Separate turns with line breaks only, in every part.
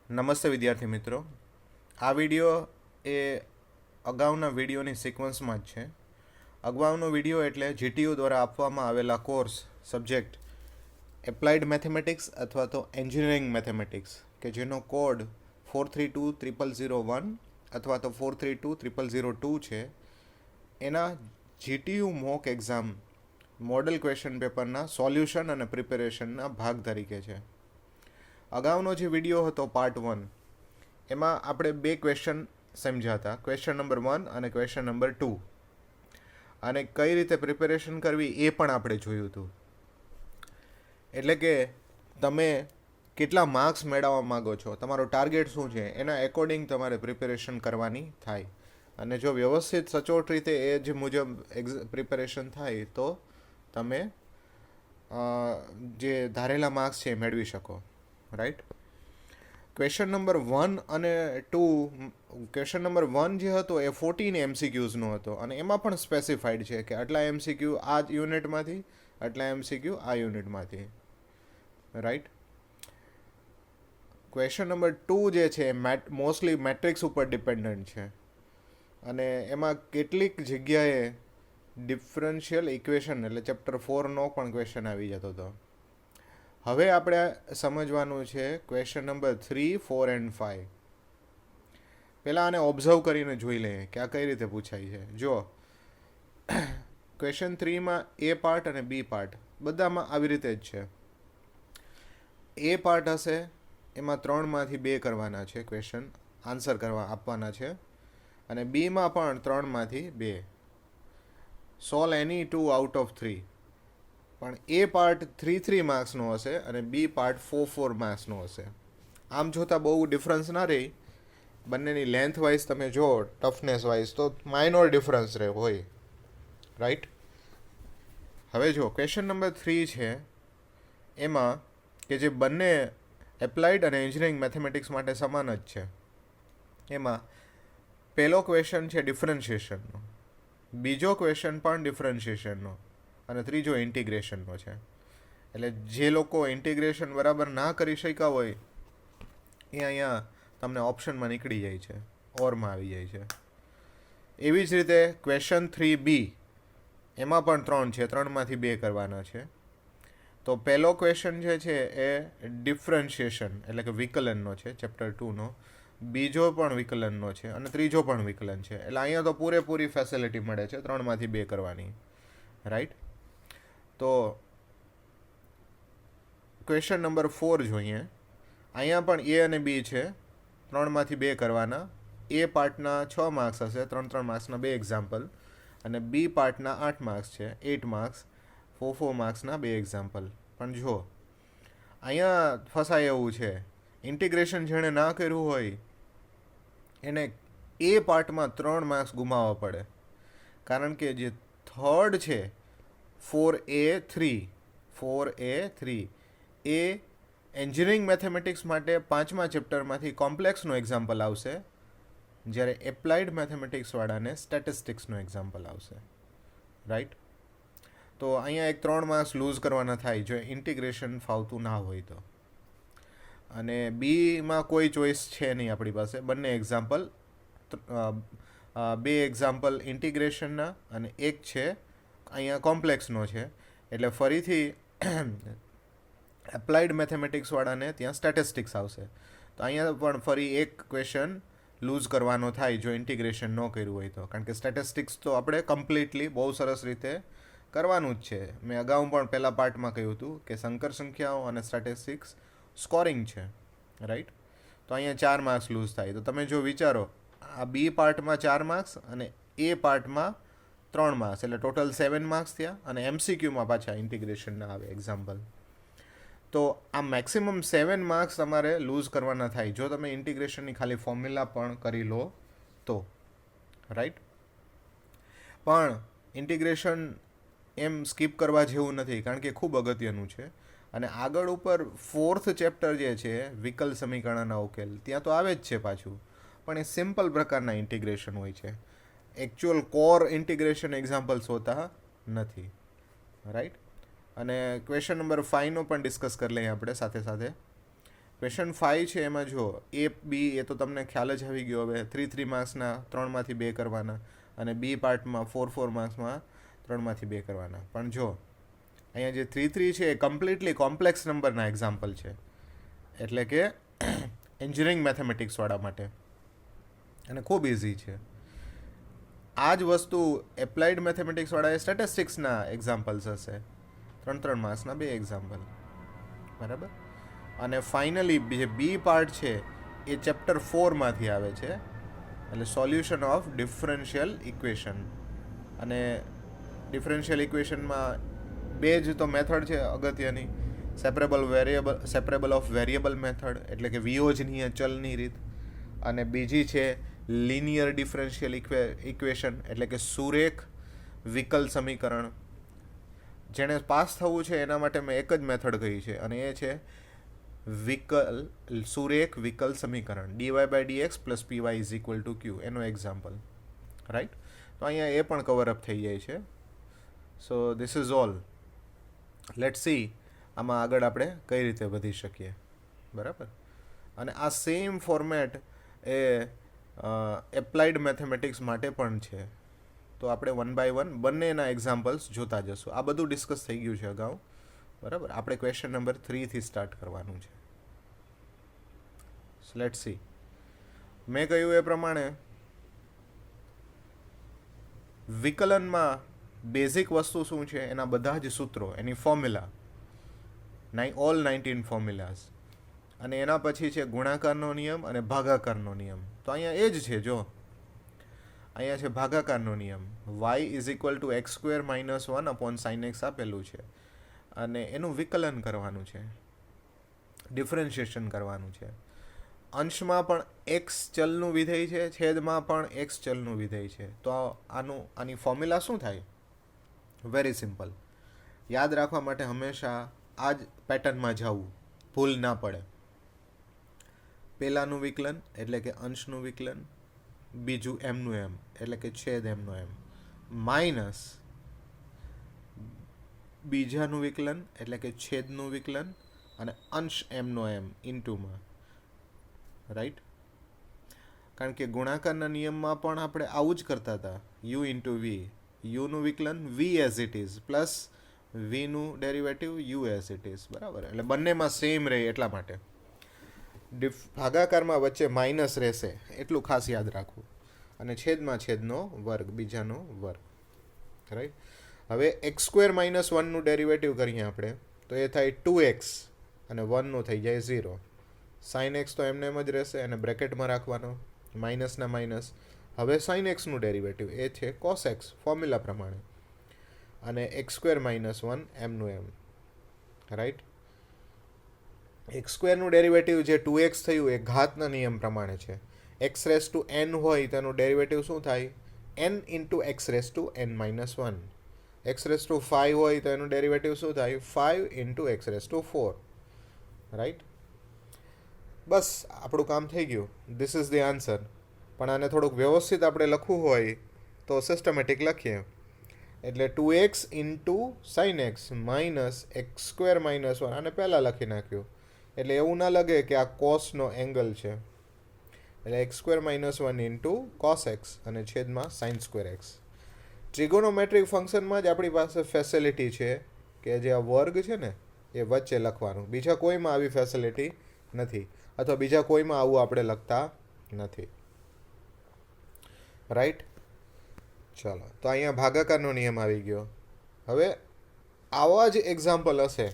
નમસ્તે વિદ્યાર્થી મિત્રો. આ વિડીયો એ અગાઉના વિડીયોની સિક્વન્સમાં જ છે. અગાઉનો વિડીયો એટલે જીટીયુ દ્વારા આપવામાં આવેલા કોર્સ સબ્જેક્ટ એપ્લાઇડ મેથેમેટિક્સ અથવા તો એન્જિનિયરિંગ મેથેમેટિક્સ કે જેનો કોડ 432001 અથવા તો 432002 છે, એના GTU mock exam model question પેપરના સોલ્યુશન અને પ્રિપેરેશનના ભાગ તરીકે છે. અગાઉનો જે વિડીયો હતો પાર્ટ 1, એમાં આપણે બે ક્વેશ્ચન સમજ્યા હતા, ક્વેશ્ચન નંબર 1 અને ક્વેશ્ચન નંબર 2, અને કઈ રીતે પ્રિપેરેશન કરવી એ પણ આપણે જોયું હતું. એટલે કે તમે કેટલા માર્ક્સ મેળવવા માગો છો, તમારો ટાર્ગેટ શું છે, એના એકોર્ડિંગ તમારે પ્રિપેરેશન કરવાની થાય. અને જો વ્યવસ્થિત સચોટ રીતે એ જ મુજબ પ્રિપેરેશન થાય તો તમે જે ધારેલા માર્ક્સ છે એ મેળવી શકો. રાઈટ. ક્વેશ્ચન નંબર 1 અને 2, ક્વેશ્ચન નંબર 1 જે હતો એ 14 MCQsનો હતો અને એમાં પણ સ્પેસિફાઈડ છે કે આટલા MCQ આ યુનિટમાંથી, આટલા MCQ આ યુનિટમાંથી. રાઈટ. ક્વેશ્ચન નંબર 2 જે છે મોસ્ટલી મેટ્રિક્સ ઉપર ડિપેન્ડન્ટ છે અને એમાં કેટલીક જગ્યાએ ડિફરન્શિયલ ઇક્વેશન એટલે ચેપ્ટર 4નો પણ ક્વેશ્ચન આવી જતો હતો. હવે આપણે સમજવાનું છે ક્વેશ્ચન નંબર 3, 4 એન્ડ 5. પહેલાં આને ઓબ્ઝર્વ કરીને જોઈ લઈએ કે આ કઈ રીતે પૂછાય છે. જો ક્વેશ્ચન 3માં એ પાર્ટ અને બી પાર્ટ બધામાં આવી રીતે જ છે. એ પાર્ટ હશે એમાં 3માંથી 2 કરવાના છે, ક્વેશ્ચન આન્સર આપવાના છે, અને બીમાં પણ 3માંથી 2. Solve any 2 out of 3. પણ એ પાર્ટ 3 માર્ક્સનો હશે અને બી પાર્ટ 4 માર્ક્સનો હશે. આમ જોતાં બહુ ડિફરન્સ ના રહે, બંનેની લેન્થ વાઇઝ તમે જો ટફનેસ વાઇઝ તો માઇનોર ડિફરન્સ હોય. રાઈટ. હવે જો ક્વેશ્ચન નંબર 3 છે એમાં કે જે બંને એપ્લાઇડ અને એન્જિનિયરિંગ મેથેમેટિક્સ માટે સમાન જ છે, એમાં પહેલો ક્વેશ્ચન છે ડિફરન્શિએશનનો, બીજો ક્વેશ્ચન પણ ડિફરન્શિએશનનો અને ત્રીજો ઇન્ટિગ્રેશનનો છે. એટલે જે લોકો ઇન્ટિગ્રેશન બરાબર ના કરી શક્યા હોય એ અહીંયા તમને ઓપ્શનમાં નીકળી જાય છે, ઓરમાં આવી જાય છે. એવી જ રીતે ક્વેશ્ચન 3B એમાં પણ 3 છે, 3માંથી 2 કરવાના છે. તો પહેલો ક્વેશ્ચન જે છે એ ડિફરન્શિએશન એટલે કે વિકલનનો છે, ચેપ્ટર 2નો, બીજો પણ વિકલનનો છે અને ત્રીજો પણ વિકલન છે. એટલે અહીંયા તો પૂરેપૂરી ફેસિલિટી મળે છે 3માંથી 2 કરવાની. રાઈટ. તો ક્વેશ્ચન નંબર 4 જોઈએ. અહીંયા પણ એ અને બી છે, 3માંથી 2 કરવાના. એ પાર્ટના 6 માર્ક્સ હશે, 3 માર્ક્સના 2 એક્ઝામ્પલ, અને બી પાર્ટના 8 માર્ક્સ છે, 8 માર્ક્સ, 4 માર્ક્સના 2 એક્ઝામ્પલ. પણ જો અહીંયા ફસાય એવું છે, ઇન્ટિગ્રેશન જેણે ના કર્યું હોય એને એ પાર્ટમાં 3 માર્ક્સ ગુમાવવા પડે, કારણ કે જે થર્ડ છે 4A3 એ એન્જિનિયરિંગ મેથેમેટિક્સ માટે 5મા ચેપ્ટરમાંથી કોમ્પ્લેક્સનો એક્ઝામ્પલ આવશે, જ્યારે એપ્લાઇડ મેથેમેટિક્સવાળાને સ્ટેટિસ્ટિક્સનો એક્ઝામ્પલ આવશે. રાઈટ. તો અહીંયા એક 3 માર્ક્સ લૂઝ કરવાના થાય જો ઇન્ટિગ્રેશન ફાવતું ના હોય તો. અને બીમાં કોઈ ચોઈસ છે નહીં આપણી પાસે, બંને એક્ઝામ્પલ, 2 એક્ઝામ્પલ ઇન્ટિગ્રેશનના અને એક છે અહીંયા કોમ્પ્લેક્સનો છે. એટલે ફરીથી એપ્લાઇડ મેથેમેટિક્સવાળાને ત્યાં સ્ટેટિસ્ટિક્સ આવશે. તો અહીંયા પણ ફરી એક ક્વેશ્ચન લૂઝ કરવાનો થાય જો ઇન્ટિગ્રેશન ન કર્યું હોય તો, કારણ કે સ્ટેટિસ્ટિક્સ તો આપણે કમ્પ્લીટલી બહુ સરસ રીતે કરવાનું જ છે. મેં અગાઉ પણ પહેલા પાર્ટમાં કહ્યું હતું કે સંકર સંખ્યાઓ અને સ્ટેટિસ્ટિક્સ સ્કોરિંગ છે. રાઈટ. તો અહીંયા 4 માર્ક્સ લૂઝ થાય. તો તમે જો વિચારો, આ બી પાર્ટમાં 4 માર્ક્સ અને એ પાર્ટમાં 3 માર્ક્સ, એટલે ટોટલ 7 માર્ક્સ થયા, અને MCQમાં પાછા ઇન્ટિગ્રેશનના આવે એક્ઝામ્પલ. તો આ મેક્સિમમ 7 માર્ક્સ તમારે લૂઝ કરવાના થાય જો તમે ઇન્ટિગ્રેશનની ખાલી ફોર્મ્યુલા પણ કરી લો તો. રાઈટ. પણ ઇન્ટિગ્રેશન એમ સ્કીપ કરવા જેવું નથી, કારણ કે ખૂબ અગત્યનું છે. અને આગળ ઉપર 4th ચેપ્ટર જે છે વિકલ સમીકરણના ઉકેલ, ત્યાં તો આવે જ છે પાછું, પણ એ સિમ્પલ પ્રકારના ઇન્ટિગ્રેશન હોય છે, એકચ્યુઅલ કોર ઇન્ટિગ્રેશન એક્ઝામ્પલ્સ હોતા નથી. રાઈટ. અને ક્વેશ્ચન નંબર 5નો પણ ડિસ્કસ કરી લઈએ આપણે સાથે સાથે. ક્વેશ્ચન 5 છે એમાં જો એ બી એ તો તમને ખ્યાલ જ આવી ગયો. હવે 3 માર્ક્સના 3માંથી 2 કરવાના અને બી પાર્ટમાં 4 માર્ક્સમાં 3માંથી 2 કરવાના. પણ જો અહીંયા જે 3 છે એ કમ્પ્લીટલી કોમ્પ્લેક્સ નંબરના એક્ઝામ્પલ છે, એટલે કે એન્જિનિયરિંગ મેથેમેટિક્સવાળા માટે, અને ખૂબ ઇઝી છે. આ જ વસ્તુ એપ્લાઇડ મેથેમેટિક્સવાળા સ્ટેટિસ્ટિક્સના એક્ઝામ્પલ્સ હશે, 3 માર્ક્સના 2 એક્ઝામ્પલ, બરાબર. અને ફાઇનલી જે બી પાર્ટ છે એ ચેપ્ટર 4માંથી આવે છે, એટલે સોલ્યુશન ઓફ ડિફરન્શિયલ ઇક્વેશન. અને ડિફરન્શિયલ ઇક્વેશનમાં 2 જ તો મેથડ છે અગત્યની, સેપરેબલ ઓફ વેરિયેબલ મેથડ, એટલે કે વિયોજનીય ચલની રીત, અને બીજી છે લિનિયર ડિફરન્શિયલ ઇક્વેશન, એટલે કે સુરેખ વિકલ સમીકરણ. જેણે પાસ થવું છે એના માટે મેં એક જ મેથડ કહી છે, અને એ છે સુરેખ વિકલ સમીકરણ, dy/dx plus py is equal to q, એનો એક્ઝામ્પલ, રાઈટ. તો અહીંયા એ પણ કવર અપ થઈ જાય છે. So this is all. Let see આમાં આગળ આપણે કઈ રીતે વધી શકીએ, બરાબર. અને આ સેમ ફોર્મેટ એ એપ્લાઇડ મેથેમેટિક્સ માટે પણ છે. તો આપણે 1 by 1 બંનેના એક્ઝામ્પલ્સ જોતા જશું. આ બધું ડિસ્કસ થઈ ગયું છે અગાઉ, બરાબર. આપણે ક્વેશ્ચન નંબર 3થી સ્ટાર્ટ કરવાનું છે. Let see. મેં કહ્યું એ પ્રમાણે વિકલનમાં બેઝિક વસ્તુ શું છે, એના બધા જ સૂત્રો, એની ફોર્મ્યુલા, ઓલ 19 ફોર્મ્યુલાઝ, અને એના પછી છે ગુણાકારનો નિયમ અને ભાગાકારનો નિયમ. તો અહીંયા એ જ છે. જો અહીંયા છે ભાગાકારનો નિયમ, y is equal to x² - 1 upon sin x આપેલું છે, અને એનું વિકલન કરવાનું છે, ડિફરન્શિએશન કરવાનું છે. અંશમાં પણ x ચલનું વિધેય છે, છેદમાં પણ x ચલનું વિધેય છે. તો આની ફોર્મ્યુલા શું થાય? Very simple. યાદ રાખવા માટે હંમેશા આ જ પેટર્નમાં જવું, ભૂલ ના પડે. પહેલાંનું વિકલન એટલે કે અંશનું વિકલન, બીજું એમનું એમ એટલે કે છેદ એમનો એમ, માઇનસ બીજાનું વિકલન એટલે કે છેદનું વિકલન, અને અંશ એમનો એમ ઇન્ટુમાં, રાઈટ. કારણ કે ગુણાકારના નિયમમાં પણ આપણે આવું જ કરતા હતા, યુ ઇન્ટુ વી, યુનું વિકલન v as it is plus વીનું derivative u as it is, બરાબર. એટલે બંનેમાં સેમ રહે એટલા માટે. ભાગાકારમાં વચ્ચે માઇનસ રહેશે એટલું ખાસ યાદ રાખવું, અને છેદમાં છેદનો વર્ગ, બીજાનો વર્ગ, રાઈટ. હવે x² - 1નું ડેરિવેટિવ કરીએ આપણે, તો એ થાય 2x, અને 1નું થઈ જાય 0. sin x તો એમને એમ જ રહેશે, અને બ્રેકેટમાં રાખવાનો, માઇનસના માઇનસ. હવે sin x નું ડેરિવેટિવ એ છે cos x, ફોર્મ્યુલા પ્રમાણે, અને x² - 1 એમનું એમ, રાઈટ. x² નું ડેરિવેટિવ જે 2x થયું એ ઘાતના નિયમ પ્રમાણે છે. x⁻n હોય તેનું ડેરિવેટિવ શું થાય? n into x⁻n - 1. x⁵ હોય તો એનું ડેરિવેટિવ શું થાય? 5 ઇન્ટુ x⁴, રાઈટ. બસ આપણું કામ થઈ ગયું. This is the answer. પણ આને થોડુંક વ્યવસ્થિત આપણે લખવું હોય તો સિસ્ટમેટિક લખીએ. એટલે 2x into sin x minus x² - 1, આને પહેલાં લખી નાખ્યું, એટલે એવું ના લાગે કે આ કોસનો એંગલ છે. એટલે x² - 1 ઇન્ટુ cos x અને છેદમાં sin² x. ટ્રિગોનોમેટ્રિક ફંક્શનમાં જ આપણી પાસે ફેસિલિટી છે કે જે આ વર્ગ છે ને એ વચ્ચે લખવાનું. બીજા કોઈમાં આવી ફેસિલિટી નથી, અથવા બીજા કોઈમાં આવું આપણે લખતા નથી, રાઈટ. ચાલો, તો અહીંયા ભાગાકારનો નિયમ આવી ગયો. હવે આવા જ એક્ઝામ્પલ હશે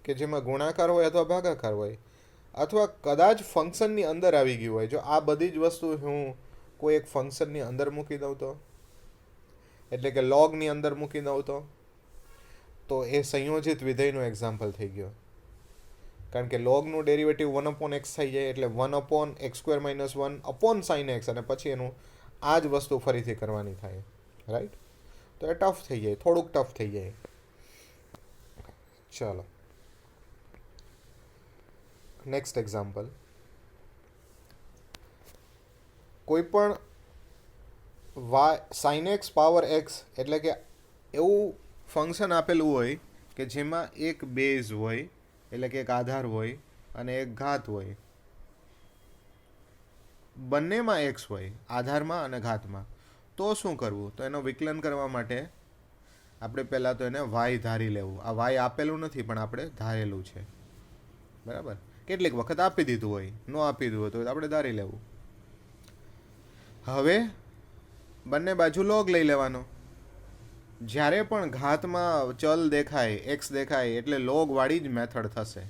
કે જેમાં ગુણાકાર હોય અથવા ભાગાકાર હોય, અથવા કદાચ ફંક્શનની અંદર આવી ગયું હોય. જો આ બધી જ વસ્તુ હું કોઈ એક ફંક્શનની અંદર મૂકી દઉં તો, એટલે કે લોગની અંદર મૂકી દઉં તો એ સંયોજિત વિધેયનું એક્ઝામ્પલ થઈ ગયો. કારણ કે લોગનું ડેરિવેટિવ 1/x થઈ જાય, એટલે 1/x² - 1 અપોન sin x, અને પછી એનું આ જ વસ્તુ ફરીથી કરવાની થાય, રાઈટ. તો એ ટફ થઈ જાય, થોડુંક ટફ થઈ જાય. ચાલો, નેક્સ્ટ એક્ઝામ્પલ. કોઈ પણ sin x પાવર x, એટલે કે એવું ફંક્શન આપેલું હોય કે જેમાં એક બેઝ હોય, એટલે કે એક આધાર હોય, અને એક ઘાત હોય, બંનેમાં એક્સ હોય, આધારમાં અને ઘાતમાં, તો શું કરવું? તો એનો વિકલન કરવા માટે આપણે પહેલાં તો એને વાય ધારી લેવું. આ વાય આપેલું નથી પણ આપણે ધારેલું છે, બરાબર. કેટલીક વખત આપી દીધું હોય, ન આપી દીધું હોય તો આપણે ધારી લેવું. હવે બંને બાજુ લોગ લઈ લેવાનો. જ્યારે પણ ઘાતમાં ચલ દેખાય, એક્સ દેખાય, એટલે લોગ વાળી જ મેથડ થશે.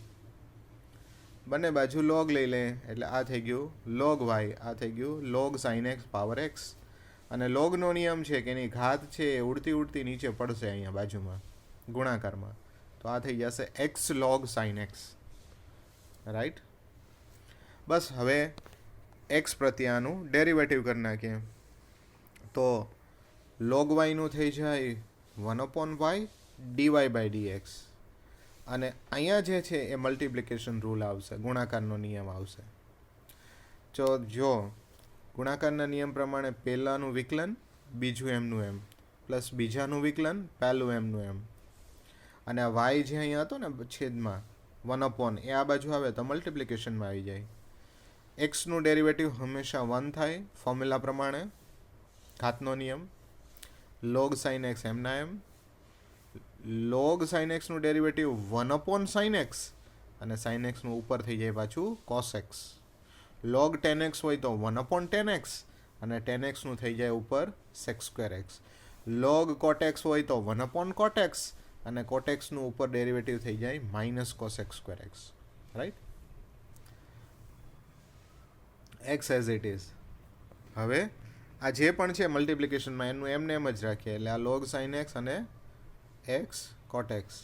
બંને બાજુ લોગ લઈ લે એટલે આ થઈ ગયું લોગ વાય, આ થઈ ગયું log sine x power x. અને લોગનો નિયમ છે કે એની ઘાત છે એ ઉડતી ઉડતી નીચે પડશે અહીંયા બાજુમાં ગુણાકારમાં, તો આ થઈ જશે x log sine x, right. બસ હવે એક્સ પ્રત્યે આનું ડેરિવેટિવ કરી નાખીએ તો લોગ વાયનું થઈ જાય 1/y dy બાય dx. અને અહીંયા જે છે એ મલ્ટિપ્લિકેશન રૂલ આવશે, ગુણાકારનો નિયમ આવશે. જો ગુણાકારના નિયમ પ્રમાણે પહેલાંનું વિકલન બીજું એમનું એમ, પ્લસ બીજાનું વિકલન પહેલું એમનું એમ. અને આ વાય જે અહીંયા હતો ને છેદમાં 1/, એ આ બાજુ આવે તો મલ્ટિપ્લિકેશનમાં આવી જાય. એક્સનું ડેરિવેટિવ હંમેશા 1 થાય ફોર્મ્યુલા પ્રમાણે, ઘાતનો નિયમ. લોગ સાઇન એક્સ એમના એમ, લોગ સાઇન એક્સનું ડેરિવેટિવ 1/sin x, અને સાઇન એક્સનું ઉપર થઈ જાય પાછું કોસ એક્સ. લોગ 10x હોય તો 1/tan x, અને tan xનું થઈ જાય ઉપર sec²x. લોગ cot x હોય તો 1/cot x, અને cot xનું ઉપર ડેરિવેટિવ થઈ જાય -cos x²x, right. x as it is. હવે આ જે પણ છે મલ્ટિપ્લિકેશનમાં એનું એમને એમ જ રાખીએ, એટલે આ લોગ સાઇન એક્સ અને એક્સ કોટ એક્સ.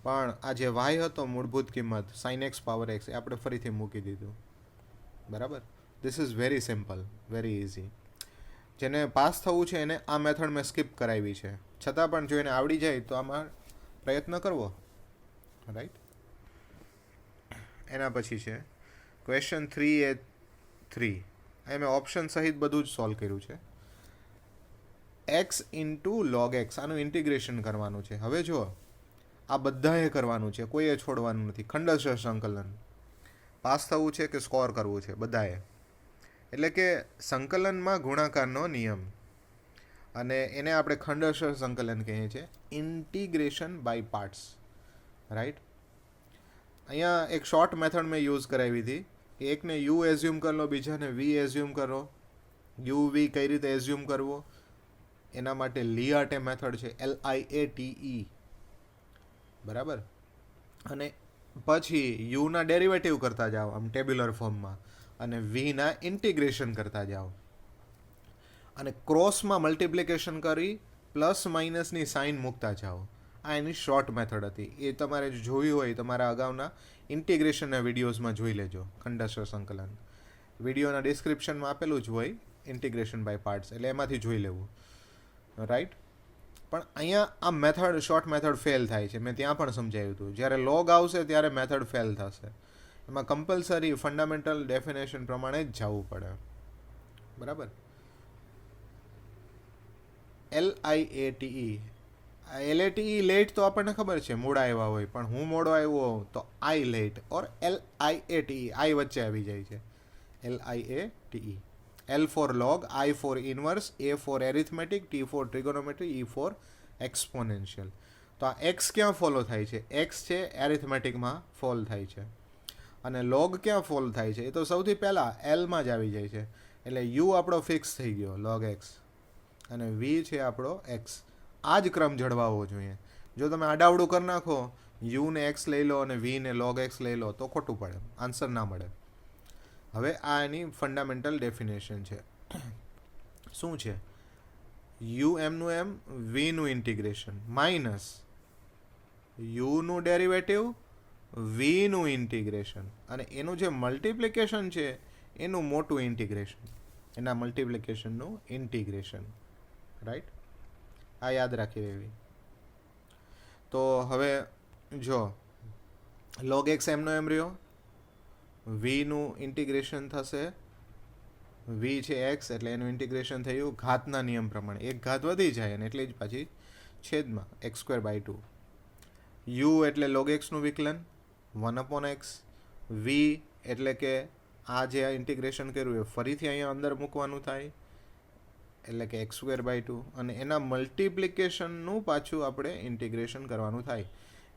પણ આ જે વાય હતો મૂળભૂત કિંમત સાઇન એક્સ પાવર એક્સ, એ આપણે ફરીથી મૂકી દીધું, બરાબર. This is very simple, very easy. જેને પાસ થવું છે એને આ મેથડ મેં સ્કીપ કરાવી છે, છતાં પણ જો એને આવડી જાય તો આમાં પ્રયત્ન કરવો, રાઈટ. એના પછી છે ક્વેશ્ચન 3A3. અહીં મેં ઓપ્શન સહિત બધું જ સોલ્વ કર્યું છે. એક્સ ઇન્ટુ લોગ એક્સ, આનું ઇન્ટિગ્રેશન કરવાનું છે. હવે જો આ બધાએ કરવાનું છે, કોઈએ છોડવાનું નથી. ખંડશઃ સંકલન. પાસ થવું છે કે સ્કોર કરવું છે બધાએ. એટલે કે સંકલનમાં ગુણાકારનો નિયમ, અને એને આપણે ખંડશઃ સંકલન કહીએ છીએ, ઇન્ટિગ્રેશન બાય પાર્ટ્સ, રાઈટ. અહીંયા એક શોર્ટ મેથડ મેં યુઝ કરાવી હતી કે એકને યુ એઝ્યુમ કરી લો, બીજાને વી એઝ્યુમ કરો. યુ વી કઈ રીતે એઝ્યુમ કરવો એના માટે લિયાટે મેથડ છે, LIATE, બરાબર. અને પછી યુના ડેરિવેટિવ કરતા જાઓ આમ ટેબ્યુલર ફોર્મમાં, અને વીના ઇન્ટિગ્રેશન કરતા જાઓ, અને ક્રોસમાં મલ્ટિપ્લિકેશન કરી પ્લસ માઇનસની સાઇન મૂકતા જાઓ. આ એની શોર્ટ મેથડ હતી. એ તમારે જોયું હોય તમારા અગાઉના ઇન્ટિગ્રેશનના વિડીયોઝમાં જોઈ લેજો. ખંડશઃ સંકલન વિડીયોના ડિસ્ક્રિપ્શનમાં આપેલું જ હોય, ઇન્ટિગ્રેશન બાય પાર્ટ્સ, એટલે એમાંથી જોઈ લેવું, રાઈટ. પણ અહીંયા આ મેથડ શોર્ટ મેથડ ફેલ થાય છે. મેં ત્યાં પણ સમજાવ્યું હતું, જ્યારે લોગ આવશે ત્યારે મેથડ ફેલ થશે. એમાં કમ્પલસરી ફંડામેન્ટલ ડેફિનેશન પ્રમાણે જ જવું પડે, બરાબર. LIATE. LATE લેટ તો આપણને ખબર છે, મોડા આવ્યા હોય, પણ હું મોડો આવ્યો હોઉં તો આઈ લેટ ઓર LIATE, આઈ વચ્ચે આવી જાય છે. LIATE. L for log, I for inverse, A for arithmetic, T for trigonometry, E for exponential. તો આ x ક્યાં ફોલો થાય છે? x છે એરિથમેટિકમાં ફોલ થાય છે. અને log ક્યાં ફોલ થાય છે? એ તો સૌથી પહેલાં Lમાં જ આવી જાય છે. એટલે u આપણો ફિક્સ થઈ ગયો log x, અને v છે આપણો x. આ જ ક્રમ જળવાવો જોઈએ. જો તમે આડાવડું કરી નાખો, u ને x લઈ લો અને v ને log x લઈ લો તો ખોટું પડે, આન્સર ના મળે. હવે આ એની ફંડામેન્ટલ ડેફિનેશન છે. શું છે? યુ એમનું એમ, વીનું ઇન્ટિગ્રેશન, માઇનસ યુનું ડેરિવેટિવ, વીનું ઇન્ટિગ્રેશન, અને એનું જે મલ્ટિપ્લિકેશન છે એનું મોટું ઇન્ટિગ્રેશન, એના મલ્ટિપ્લિકેશનનું ઇન્ટિગ્રેશન, રાઈટ. આ યાદ રાખી લેવી. તો હવે જો log x એમનો એમ રહ્યો, વીનું ઇન્ટિગ્રેશન થશે, વી છે એક્સ એટલે એનું ઇન્ટિગ્રેશન થયું ઘાતના નિયમ પ્રમાણે. એક ઘાત વધી જાય અને એટલે જ પાછી છેદમાં x²/2. યુ એટલે log xનું વિકલન 1/x, વી એટલે કે આ જે ઇન્ટિગ્રેશન કર્યું એ ફરીથી અહીંયા અંદર મૂકવાનું થાય, એટલે કે એક્સ સ્ક્વેર બાય 2, અને એના મલ્ટિપ્લિકેશનનું પાછું આપણે ઇન્ટિગ્રેશન કરવાનું થાય.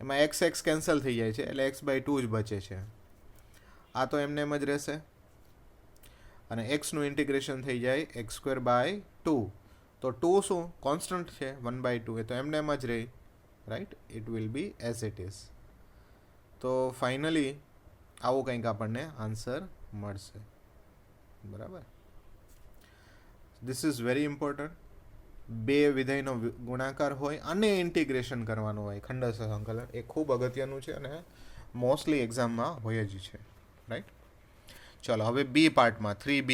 એમાં એક્સ એક્સ કેન્સલ થઈ જાય છે એટલે એક્સ બાય 2 જ બચે છે. આ તો એમને એમ જ રહેશે, અને એક્સનું ઇન્ટિગ્રેશન થઈ જાય એક્સ સ્ક્વેર બાય 2. તો 2 શું કોન્સ્ટન્ટ છે 1/2, એ તો એમને એમ જ રહે, right. It will be as it is. તો ફાઇનલી આવું કંઈક આપણને આન્સર મળશે. બરાબર. This is very important. બે વિધેયનો ગુણાકાર હોય અને ઇન્ટિગ્રેશન કરવાનું હોય, ખંડશ સંકલન, એ ખૂબ અગત્યનું છે અને મોસ્ટલી એક્ઝામમાં હોય જ છે, રાઈટ. ચલો હવે બી પાર્ટમાં 3b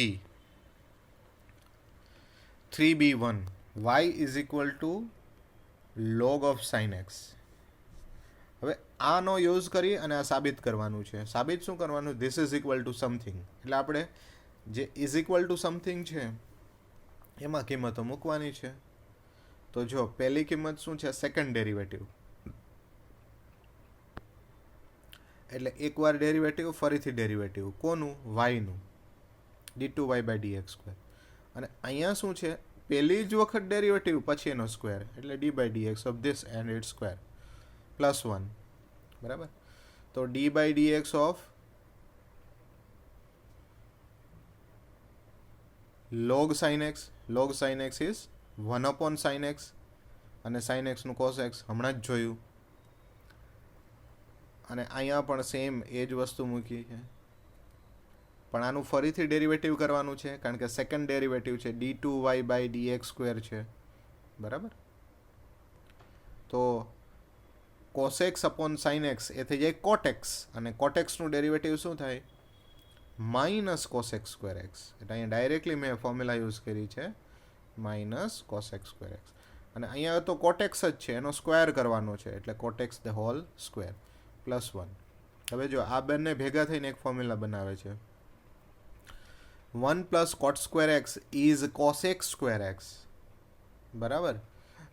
3b1 y is equal to log of sin x. હવે આનો યુઝ કરી અને આ સાબિત કરવાનું છે. સાબિત શું કરવાનું? This is equal to something. એટલે આપણે જે ઇઝ ઇક્વલ ટુ સમથિંગ છે એમાં કિંમતો મૂકવાની છે. તો જો પહેલી કિંમત શું છે? Second derivative. એટલે એકવાર ડેરિવેટિવ, ફરીથી ડેરિવેટિવ. કોનું? વાયનું. d2y/dx². અને અહીંયા શું છે? પહેલી જ વખત ડેરિવેટિવ, પછી એનો સ્ક્વેર, એટલે d/dx of this and its square +1. બરાબર. તો d/dx ઓફ log sin x. log sin x is 1/sin x, અને sin x નું cos x હમણાં જ જોયું. અને અહીંયા પણ સેમ એ જ વસ્તુ મૂકી છે, પણ આનું ફરીથી ડેરિવેટિવ કરવાનું છે કારણ કે સેકન્ડ ડેરિવેટિવ છે, d2y/dx² છે. બરાબર. તો cos x upon sin x એ થઈ જાય cot x, અને cot x નું ડેરિવેટિવ શું થાય? -cos x²x. એટલે અહીંયા ડાયરેક્ટલી મેં ફોર્મ્યુલા યુઝ કરી છે, -cos x²x. અને અહીંયા તો cot x જ છે, એનો સ્ક્વેર કરવાનો છે, એટલે cot x the whole square +1. હવે જો આ બંને ભેગા થઈને એક ફોર્મ્યુલા બનાવે છે, 1 + cot²x ઇઝ cos x²x. બરાબર.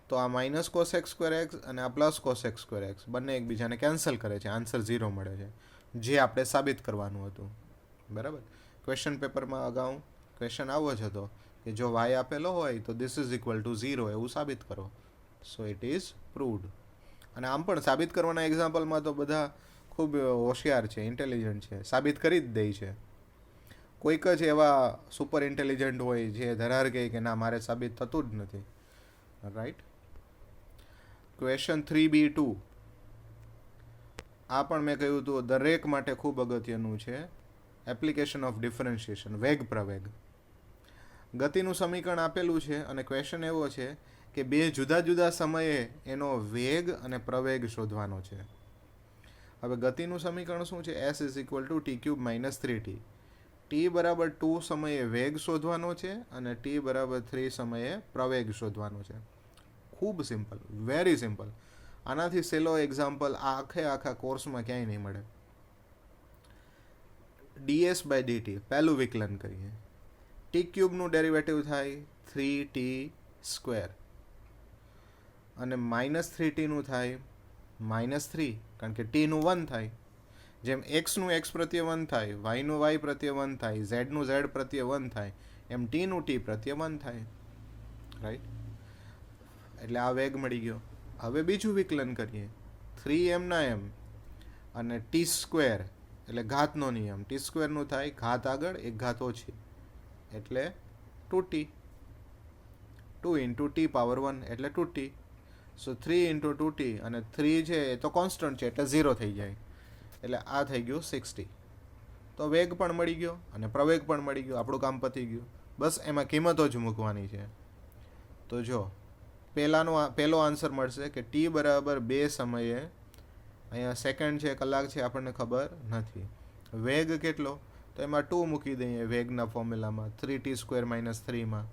તો આ -cos x²x અને આ +cos x²x બંને એકબીજાને કેન્સલ કરે છે, આન્સર 0 મળે છે, જે આપણે સાબિત કરવાનું હતું. બરાબર. ક્વેશ્ચન પેપરમાં અગાઉ ક્વેશ્ચન આવો જ હતો કે જો y આપેલો હોય તો ધીસ ઇઝ ઇક્વલ ટુ 0 એવું સાબિત કરો. So it is proved. અને આમ પણ સાબિત કરવાના એક્ઝામ્પલમાં તો બધા ખૂબ હોશિયાર છે, ઇન્ટેલિજન્ટ છે, સાબિત કરી જ દે છે. કોઈક જ એવા સુપર ઇન્ટેલિજન્ટ હોય જે ધરાર કહે કે ના મારે સાબિત થતું જ નથી, રાઈટ. ક્વેશ્ચન 3b2 આ પણ મેં કહ્યું હતું દરેક માટે ખૂબ અગત્યનું છે. એપ્લિકેશન ઓફ ડિફરન્શિએશન, વેગ પ્રવેગ. ગતિનું સમીકરણ આપેલું છે અને ક્વેશ્ચન એવો છે કે બે જુદા જુદા સમયે એનો વેગ અને પ્રવેગ શોધવાનો છે. હવે ગતિનું સમીકરણ શું છે? s is equal to t³ - 3t. t બરાબર 2 સમયે વેગ શોધવાનો છે અને t બરાબર 3 સમયે પ્રવેગ શોધવાનો છે. ખૂબ સિમ્પલ, વેરી સિમ્પલ. આનાથી સેલો એક્ઝામ્પલ આખા કોર્સમાં ક્યાંય નહીં મળે. ds/dt પહેલું વિકલન કરીએ. t³ નું ડેરિવેટિવ થાય 3t², અને -3t નું થાય -3, કારણ કે t નું 1 થાય. જેમ x નું x પ્રત્યે 1 થાય, y નું y પ્રત્યે 1 થાય, z નું z પ્રત્યે 1 થાય, એમ t નું t પ્રત્યે 1 થાય, રાઈટ. એટલે આ વેગ મળી ગયો. હવે બીજું વિકલન કરીએ, 3m અને t², એટલે ઘાતનો નિયમ. t² નું થાય ઘાત આગળ એક ઘાત ઓછી, એટલે 2t. 2 × t⁻1 એટલે 2t. સો 3 × 2t, અને 3 છે એ તો કોન્સ્ટન્ટ છે એટલે 0 થઈ જાય, એટલે આ થઈ ગયું 60. તો વેગ પણ મળી ગયો અને પ્રવેગ પણ મળી ગયો, આપણું કામ પતી ગયું. બસ એમાં કિંમતો જ મૂકવાની છે. તો જો પહેલો આન્સર મળશે કે t બરાબર 2 સમયે, અહીંયા સેકન્ડ છે કલાક છે આપણને ખબર નથી, વેગ કેટલો? તો એમાં 2 મૂકી દઈએ વેગના ફોર્મ્યુલામાં, 3t² - 3 માં.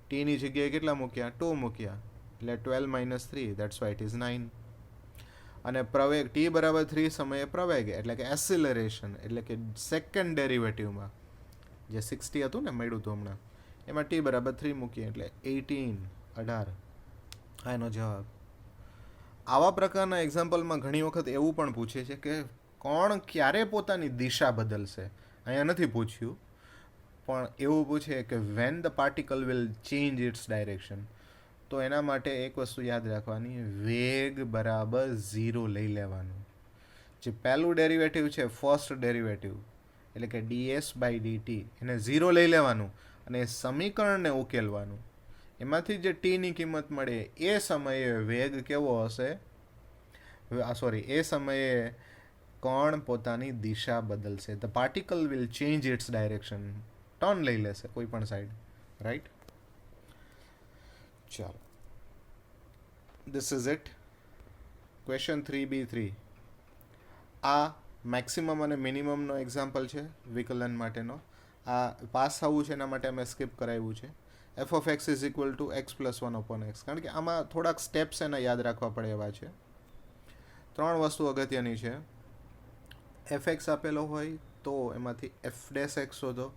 t ની જગ્યાએ કેટલા મૂક્યા? 2 મૂક્યા, એટલે 12 - 3, દેટ્સ વાય ઇટ ઇઝ 9. અને પ્રવેગ t બરાબર 3 સમયે પ્રવેગ, એટલે કે એસિલરેશન, એટલે કે સેકન્ડ ડેરિવેટિવમાં જે 60 હતું ને મળ્યું હતું હમણાં, એમાં t બરાબર 3 મૂકીએ, એટલે 18. આ એનો જવાબ. આવા પ્રકારના એક્ઝામ્પલમાં ઘણી વખત એવું પણ પૂછે છે કે કોણ ક્યારે પોતાની દિશા બદલશે, અહીંયા નથી પૂછ્યું, પણ એવું પૂછે કે when the particle will change its direction, તો એના માટે એક વસ્તુ યાદ રાખવાની, વેગ બરાબર 0 લઈ લેવાનું. જે પહેલું ડેરિવેટિવ છે ફર્સ્ટ ડેરિવેટિવ એટલે કે ds બાય dt એને 0 લઈ લેવાનું અને એ સમીકરણને ઉકેલવાનું. એમાંથી જે ટીની કિંમત મળે એ સમયે વેગ કેવો હશે, એ સમયે કણ પોતાની દિશા બદલશે. The particle will change its direction, turn લઈ લેશે કોઈ પણ સાઈડ. રાઈટ, ચાલો, this is it. Question 3b3 આ મેક્સિમમ અને મિનિમમનો એક્ઝામ્પલ છે વિકલન માટેનો. આ પાસ થવું છે એના માટે અમે સ્કીપ કરાવ્યું છે. F of x is equal to x plus 1 upon x, કારણ કે આમાં થોડાક સ્ટેપ્સ એના યાદ રાખવા પડે એવા છે. 3 વસ્તુ અગત્યની છે. એફ એક્સ આપેલો હોય તો એમાંથી એફ ડેશ એક્સ શોધો,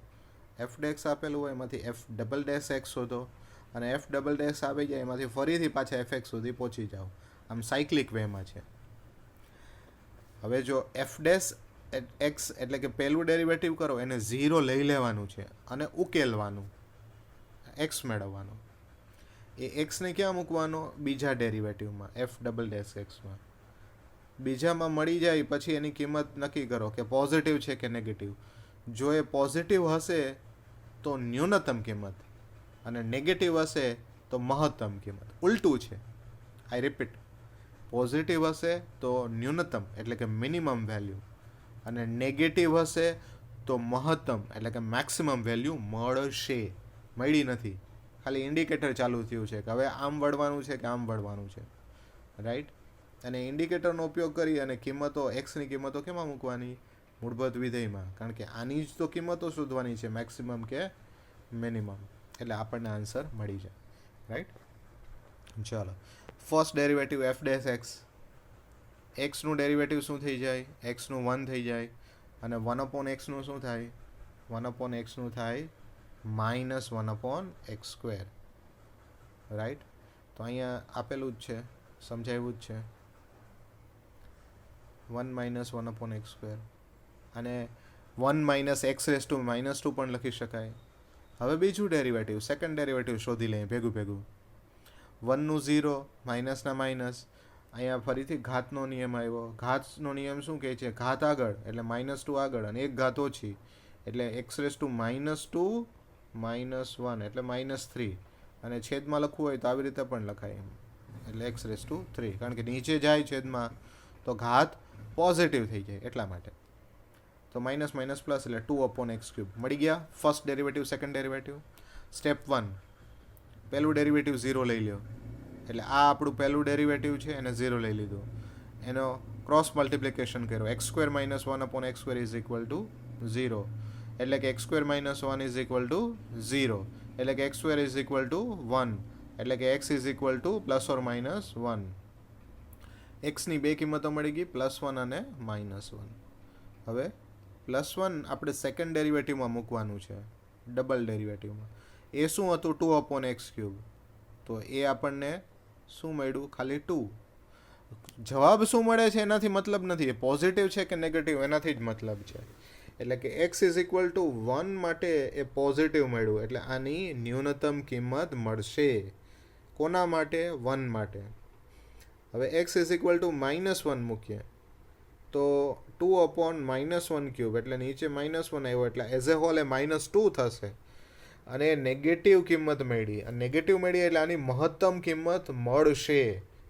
એફ ડેક્સ આપેલું હોય એમાંથી એફ ડબલ ડેશ એક્સ શોધો, અને એફ ડબલ ડેશ આવી જાય એમાંથી ફરીથી પાછા એફ એક્સ સુધી પહોંચી જાઓ. આમ સાયક્લિક વેમાં છે. હવે જો એફ ડેશ એક્સ એટલે કે પહેલું ડેરિવેટિવ કરો એને 0 લઈ લેવાનું છે અને ઉકેલવાનું, એક્સ મેળવવાનો. એ એક્સને ક્યાં મૂકવાનો, બીજા ડેરિવેટિવમાં એફ ડબલ ડેશ એક્સમાં. બીજામાં મળી જાય પછી એની કિંમત નક્કી કરો કે પોઝિટિવ છે કે નેગેટિવ. જો એ પોઝિટિવ હશે તો ન્યૂનતમ કિંમત અને નેગેટિવ હશે તો મહત્તમ કિંમત. ઉલટું છે, આઈ રિપીટ, પોઝિટિવ હશે તો ન્યૂનતમ એટલે કે મિનિમમ વેલ્યુ અને નેગેટિવ હશે તો મહત્તમ એટલે કે મેક્સિમમ વેલ્યુ મળશે. મળી નથી, ખાલી ઇન્ડિકેટર ચાલુ થયું છે કે હવે આમ વળવાનું છે કે આમ વળવાનું છે. રાઈટ, અને ઇન્ડિકેટરનો ઉપયોગ કરી અને કિંમતો એક્સની કિંમતો કેમાં મૂકવાની, મૂળભૂત વિધેયમાં, કારણ કે આની જ તો કિંમતો શોધવાની છે, મેક્સિમમ કે મિનિમમ, એટલે આપણને આન્સર મળી જાય. રાઈટ, ચાલો, first derivative f dash x, એક્સનું ડેરિવેટિવ શું થઈ જાય, એક્સનું 1 થઈ જાય, અને 1 અપોન એક્સનું શું થાય, 1 અપોન એક્સનું થાય -1 અપોન એક્સ સ્ક્વેર. રાઈટ, તો અહીંયા આપેલું જ છે, સમજાવ્યું જ છે, 1 - 1 અપોન એક્સ સ્ક્વેર, અને 1 - x રેઝ ટુ -2 પણ લખી શકાય. હવે બીજું ડેરિવેટિવ, સેકન્ડ ડેરિવેટિવ શોધી લઈએ ભેગું ભેગું. 1નું 0, માઇનસના માઇનસ, અહીંયા ફરીથી ઘાતનો નિયમ આવ્યો. ઘાતનો નિયમ શું કહે છે, ઘાત આગળ એટલે -2 આગળ અને એક ઘાત ઓછી એટલે x રેઝ ટુ -2 -1 એટલે -3, અને છેદમાં લખવું હોય તો આવી રીતે પણ લખાય એટલે x રેઝ ટુ 3, કારણ કે નીચે જાય છેદમાં તો ઘાત પોઝિટિવ થઈ જાય એટલા માટે. તો માઇનસ માઇનસ પ્લસ એટલે 2 અપોન એક્સ ક્યુબ મળી ગયા. First derivative, second derivative. Step 1, પહેલું ડેરિવેટિવ 0 લઈ લ્યો, એટલે આ આપણું પહેલું ડેરિવેટિવ છે એને 0 લઈ લીધું, એનો ક્રોસ મલ્ટિપ્લિકેશન કર્યો, x square -1 upon x square is equal to 0, એટલે કે x square -1 is equal to 0, એટલે કે x square is equal to 1, એટલે કે એક્સ ઇઝ ઇક્વલ ટુ ±1. એક્સની બે કિંમતો મળી ગઈ, +1 અને -1. હવે +1 આપણે સેકન્ડ ડેરિવેટિવમાં મૂકવાનું છે, ડબલ ડેરિવેટિવમાં. એ શું હતું, 2 અપોન એક્સ ક્યુબ, તો એ આપણને શું મળ્યું, ખાલી 2. જવાબ શું મળે છે એનાથી મતલબ નથી, એ પોઝિટિવ છે કે નેગેટિવ એનાથી જ મતલબ છે. એટલે કે x ઇઝ ઇક્વલ ટુ 1 માટે એ પોઝિટિવ મળ્યું, એટલે આની ન્યૂનતમ કિંમત મળશે. કોના માટે, 1 માટે. હવે x ઇઝ ઇક્વલ ટુ -1 મૂકીએ તો 2 અપોન -1 ક્યુબ એટલે નીચે -1 આવ્યો એટલે એઝ એ હોલ એ -2 થશે, અને નેગેટિવ કિંમત મળી, અને નેગેટિવ મળી એટલે આની મહત્તમ કિંમત મળશે,